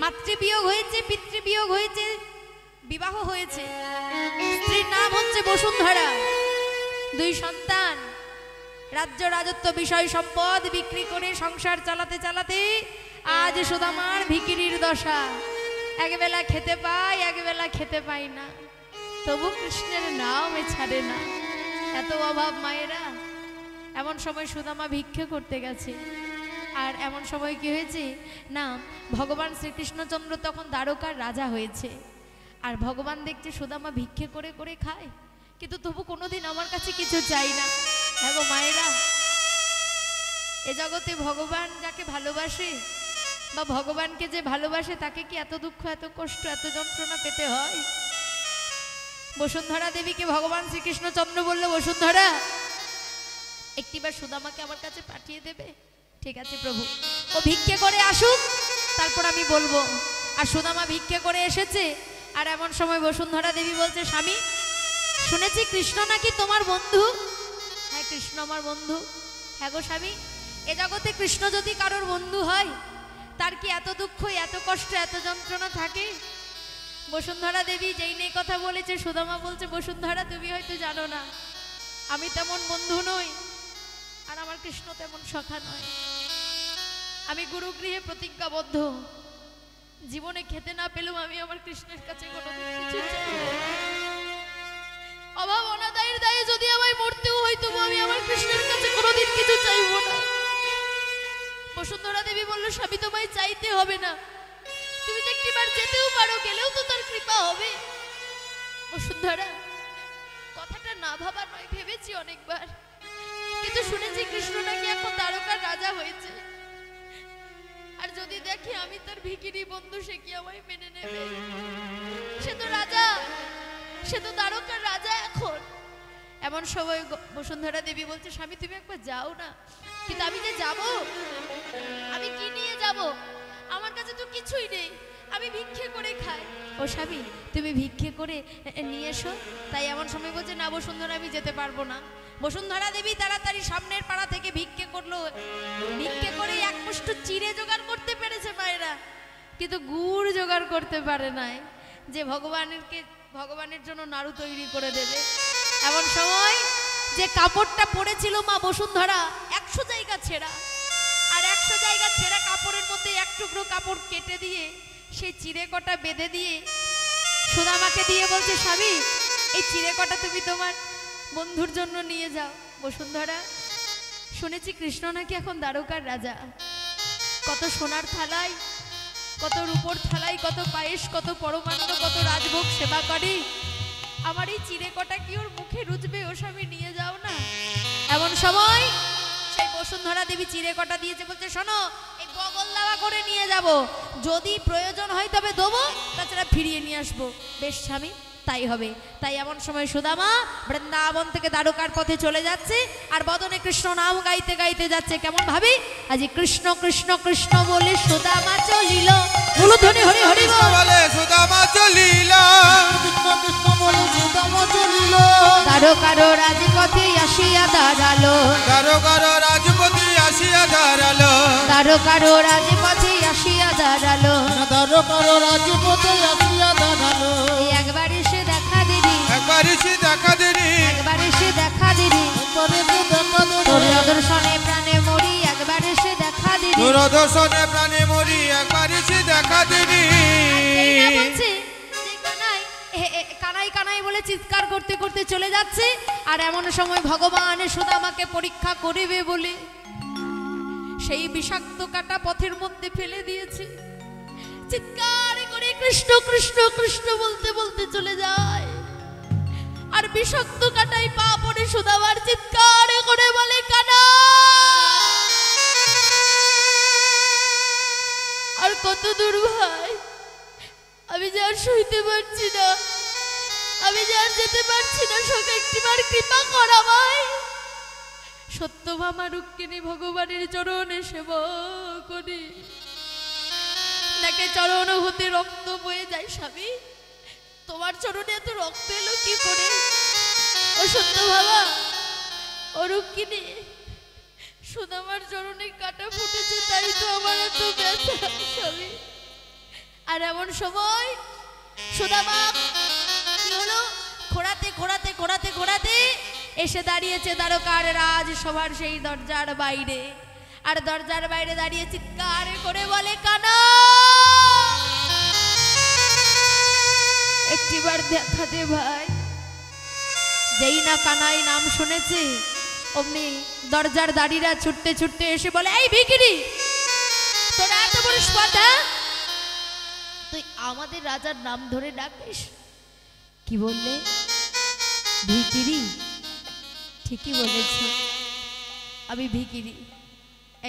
মাতৃবিয়োগ হয়েছে, পিতৃবিয়োগ হয়েছে, বিবাহ হয়েছে, স্ত্রীর নাম হচ্ছে বসুন্ধরা, 2 সন্তান, রাজ্য রাজত্ব বিষয় সম্পদ বিক্রি করে সংসার চালাতে চালাতে আজ সুদামার ভিখিরির দশা। একবেলা খেতে পাই, একবেলা খেতে পাই না, তবু কৃষ্ণের নাম ছাড়ে না। এত অভাব মায়েরা। এমন সময় সুদামা ভিক্ষে করতে গেছে, আর এমন সময় কি হয়েছে না, ভগবান শ্রীকৃষ্ণচন্দ্র তখন দ্বারকার রাজা হয়েছে, আর ভগবান দেখছে সুদামা ভিক্ষে করে করে খায়, কিন্তু তবু কোনোদিন আমার কাছে কিছু চাই না। হ্যাঁ গো মায়েরা, এ জগতে ভগবান যাকে ভালোবাসে বা ভগবানকে যে ভালোবাসে তাকে কি এত দুঃখ, এত কষ্ট, এত যন্ত্রণা পেতে হয়? বসুন্ধরা দেবীকে ভগবান শ্রীকৃষ্ণচন্দ্র বলল, বসুন্ধরা একটিবার সুদামাকে আমার কাছে পাঠিয়ে দেবে? ঠিক আছে প্রভু, ও ভিক্ষে করে আসুক, তারপর আমি বলবো। আর সুদামা ভিক্ষে করে এসেছে, আর এমন সময় বসুন্ধরা দেবী বলছে, স্বামী শুনেছি কৃষ্ণ নাকি তোমার বন্ধু? হ্যাঁ কৃষ্ণ আমার বন্ধু। হ্যাঁ গো স্বামী, এ জগতে কৃষ্ণ যদি কারোর বন্ধু হয় তার কি এত দুঃখ, এত কষ্ট, এত যন্ত্রণা থাকে? বসুন্ধরা দেবী যেই নেই কথা বলেছে, সুদামা বলছে, বসুন্ধরা তুমি হয়তো জানো না, আমি তেমন বন্ধু নই, আর আমার কৃষ্ণ তেমন সখা নয়। আমি গুরুগৃহে প্রতিজ্ঞাবদ্ধ, জীবনে খেতে না পেলেও আমি আমার কৃষ্ণের কাছে কোনোদিন কিছু চাইব না। অভাব অনাদায়ের দায়ে যদি আমায় মরতেও হয়তো আমি আমার কৃষ্ণের কাছে কোনোদিন কিছু চাইব না। বসুন্ধরা দেবী বলল, স্বামী তোমায় চাইতে হবে না, তুমি তো একটিবার যেতেও পারো, গেলেও তো তার কৃপা হবে। বসুন্ধরা কথাটা না ভাবা নয়, ভেবেছি অনেকবার, কিন্তু শুনেছি কৃষ্ণ নাকি এখন দ্বারকার রাজা হয়েছে, আর যদি দেখি আমি তার ভিখিরি বন্ধু, সে কি আমায় মেনে নেবে? সে তো রাজা, সে তো দ্বারকার রাজা এখন। এমন সময় বসুন্ধরা দেবী বলছে, স্বামী তুমি একবার যাও না। কিন্তু আমি যে যাব, আমি কি নিয়ে যাব? আমার কাছে তো কিছুই নেই, আমি ভিক্ষে করে খাই। ও স্বামী তুমি ভিক্ষে করে নিয়ে এসো। তাই এমন সময় বলছে, না বসুন্ধরা আমি যেতে পারবো না। বসুন্ধরা দেবী তাড়াতাড়ি সামনের পাড়া থেকে ভিক্ষে করলো, ভিক্ষে করে এক মুষ্ট চিড়ে জোগাড় করতে পেরেছে মায়েরা, কিন্তু গুড় জোগাড় করতে পারে নাই যে ভগবানের জন্য নাড়ু তৈরি করে দেবে। এমন সময় যে কাপড়টা পরেছিল মা বসুন্ধরা 100 জায়গা ছেঁড়া, আর 100 জায়গা ছেঁড়া কাপড়ের মধ্যে এক টুকরো কাপড় কেটে দিয়ে সেই চিড়ে কটা বেঁধে দিয়ে সুদামাকে দিয়ে বলছে, স্বামী এই চিড়ে কটা তুমি তোমার বন্ধুর জন্য নিয়ে যাও। বসুন্ধরা শুনেছি কৃষ্ণ নাকি এখন দ্বারকার রাজা, কত সোনার থালায়, কত রূপোর থালায়, কত পায়েস, কত পরমান্ন, কত রাজভোগ সেবা করে, আমার এই চিড়ে কটা কি ওর মুখে রুচবে? ও স্বামী নিয়ে যাও না। এমন সময় সেই বসুন্ধরা দেবী চিড়ে কটা দিয়েছে, বলছে শোনো এই বগল দাওয়া করে নিয়ে যাব, যদি প্রয়োজন হয় তবে দেবো, তাছাড়া ফিরিয়ে নিয়ে আসবো। বেশ স্বামী তাই হবে। তাই এমন সময় সুদামা বৃন্দাবন থেকে দ্বারকার পথে চলে যাচ্ছে, আর বদনে কৃষ্ণ নাম গাইতে গাইতে যাচ্ছে। কেমন ভাবি, আজ কৃষ্ণ কৃষ্ণ কৃষ্ণ বলে সুদামা চলিল, ধ্বনি হরি হরি বলে সুদামা চলিল, কৃষ্ণ কৃষ্ণ বলে সুদামা চলিল, দ্বারকার রাজপথে আসিয়া দাঁড়ালো, দ্বারকার রাজপতি আসিয়া দাঁড়ালো, দ্বারকার রাজপথে আসিয়া দাঁড়ালো, দ্বারকার রাজপথে আসিয়া দাঁড়ালো, দর্শনে প্রাণে মরি একবারই সে দেখা দিবি। যেই না বলছে যে কানাই কানাই কানাই বলে চিৎকার করতে করতে চলে যাচ্ছে, আর এমন সময় ভগবান সুদামাকে পরীক্ষা করিবে বলে সেই বিষাক্ত কাটা পথের মধ্যে ফেলে দিয়েছে। চিৎকার করে কৃষ্ণ কৃষ্ণ কৃষ্ণ বলতে বলতে চলে যায়, আর বিষাক্ত কাটাই পা পড়ে সুদামার চিৎকার করে বলে কানা। আর কত দূর ভাই, আমি যে আর সইতে পারছি না, আমি যে আর যেতে পারছি না, সকে একটিবার কৃপা কর আমায়। সত্যভামা রুক্মিণী ভগবানের চরণে সেবা করি, নাকি চরণ হতে রক্ত বয়ে যায়। স্বামী, তোমার চরণে এত রক্ত এলো কি করে? ও সত্যভামা, ও রুক্মিণী, সুদামার চরণে কাটা ফুটেছে, তাই তো আমার এত ব্যথা স্বামী। আর এমন সময় সুদামা কি হলো, খোঁড়াতে খোঁড়াতে খোঁড়াতে খোঁড়াতে এসে দাঁড়িয়েছে দ্বারকার রাজসভার সেই দরজার বাইরে। আর দরজার বাইরে দাঁড়িয়ে চিৎকার করে বলে কানা, একটিবার দেখা দে ভাই। যেই না কানাই নাম শুনেছে, অমনি দরজার দাঁড়িরা ছুটতে ছুটতে এসে বলে, এই ভিখিরি, তোরা এত বড় স্পর্ধা, তুই আমাদের রাজার নাম ধরে ডাকিস? কি বললে? ভিখিরি? ঠিকই বলেছ, আমি ভিখিরি।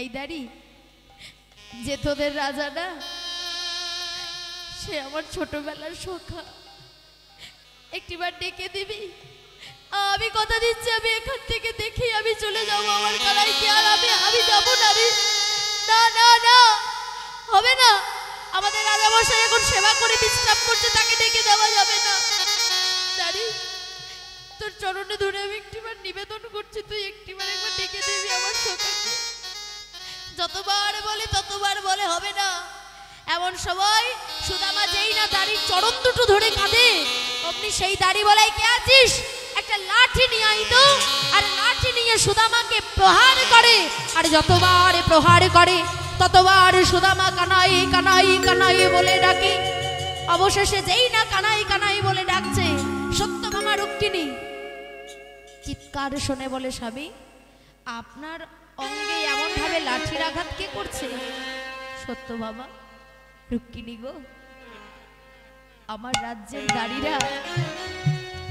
এই দাঁড়ি, যে তোদের রাজা না, সে আমার ছোটবেলার সখা, একটিবার ডেকে দিবি? আমি কথা দিচ্ছি, আমি এখান থেকে দেখি আমি চলে যাবো আমার কানাইকে, আর আমি যাবো না রে। না না না, হবে না, আমাদের রাজামশাই এখন সেবা করে বিশ্রাম করছে, তাকে ডেকে দেওয়া যাবে না। দাঁড়ি, তোর চরণে ধরে আমি একটিবার নিবেদন করছি, তুই একটিবার একবার ডেকে দিবি আমার সখাকে। যতবার বলে ততবার বলে হবে না। এমন সময় সুদামা যেই না দাড়ির চরণ দুটো ধরে কাঁদে, অমনি সেই দাড়ি বলে, কে আছিস? একটা লাঠি নিয়ে আইতো। আর লাঠি নিয়ে সুদামাকে প্রহার করে, আর যতবার প্রহার করে ততবার সুদামা কানাই কানাই কানাই বলে ডাকে। অবশেষে যেই না কানাই কানাই বলে ডাকছে, সত্যভামা রুক্মিণী চিৎকার শুনে বলে, স্বামী, আপনার অঙ্গে এমন ভাবে লাঠির আঘাত কে করছে? সত্যভামা, রুক্মিণী গো, আমার রাজ্যের দাঁড়িরা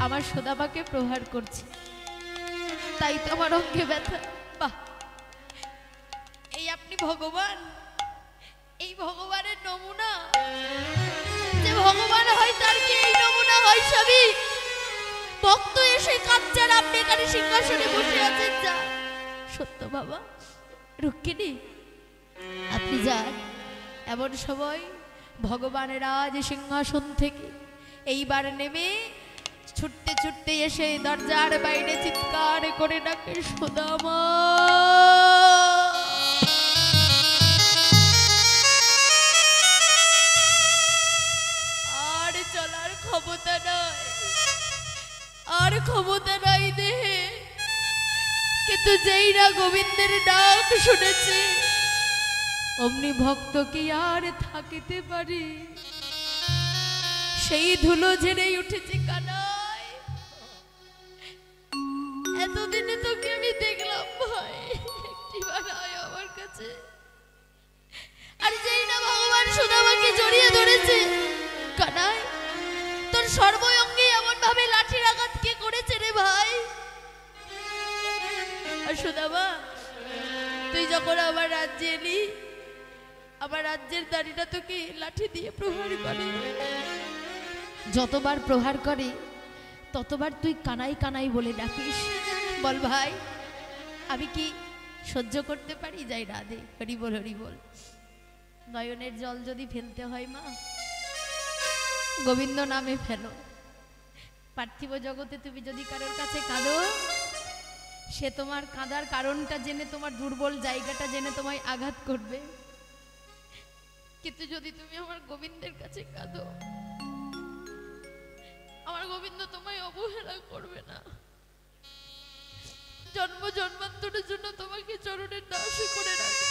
আমার সুদামাকে প্রহার করছে, তাই তো আমার অঙ্গে ব্যথা। বাহ, এই আপনি ভগবান, এই ভগবানের নমুনা। যে ভগবান হয় তার কি এই নমুনা হয়? স্বামী, ভক্ত এসে কাঁদছে, আর আপনি এখানে সিংহাসনে বসে আছেন। যা সত্য বাবা, রুক্মিণী আপনি যান। এমন সময় ভগবানের রাজ সিংহাসন থেকে এইবার নেমে ছুটতে ছুটতে এসে দরজার বাইরে চিৎকার করে ডাকে, সুদামা। আর চলার ক্ষমতা নাই, আর ক্ষমতা নাই দেহে, কিন্তু যেই না গোবিন্দের ডাক শুনেছে, অমনি ভক্ত কি আর থাকিতে পারি? সেই ধুলো ঝেড়েই উঠেছে কানাই। এতদিনে তোকে আমি দেখলাম ভাই, একটিবার আয় আমার কাছে। আর যেই না ভগবান সুদামাকে জড়িয়ে ধরেছে, কানাই তোর সর্বঙ্গে এমন ভাবে লাঠির আঘাত কে করেছে রে ভাই? আর সুদামা, তুই যখন আমার রাজ্যে এলি, আমার রাজ্যের দাড়িটা তোকে লাঠি দিয়ে প্রহার করে। যতবার প্রহার করে ততবার তুই কানাই কানাই বলে ডাকিস। বল ভাই, আমি কি সহ্য করতে পারি? যাই রাধে, হরি বল হরি বল। নয়নের জল যদি ফেলতে হয় মা, গোবিন্দ নামে ফেলো। পার্থিব জগতে তুমি যদি কারোর কাছে কাঁদো, সে তোমার কাঁদার কারণটা জেনে, তোমার দুর্বল জায়গাটা জেনে তোমায় আঘাত করবে। কিন্তু যদি তুমি আমার গোবিন্দের কাছে কাঁদো, আমার গোবিন্দ তোমায় অবহেলা করবে না। জন্ম জন্মান্তরের জন্য তোমাকে চরণের দাস করে রাখবে।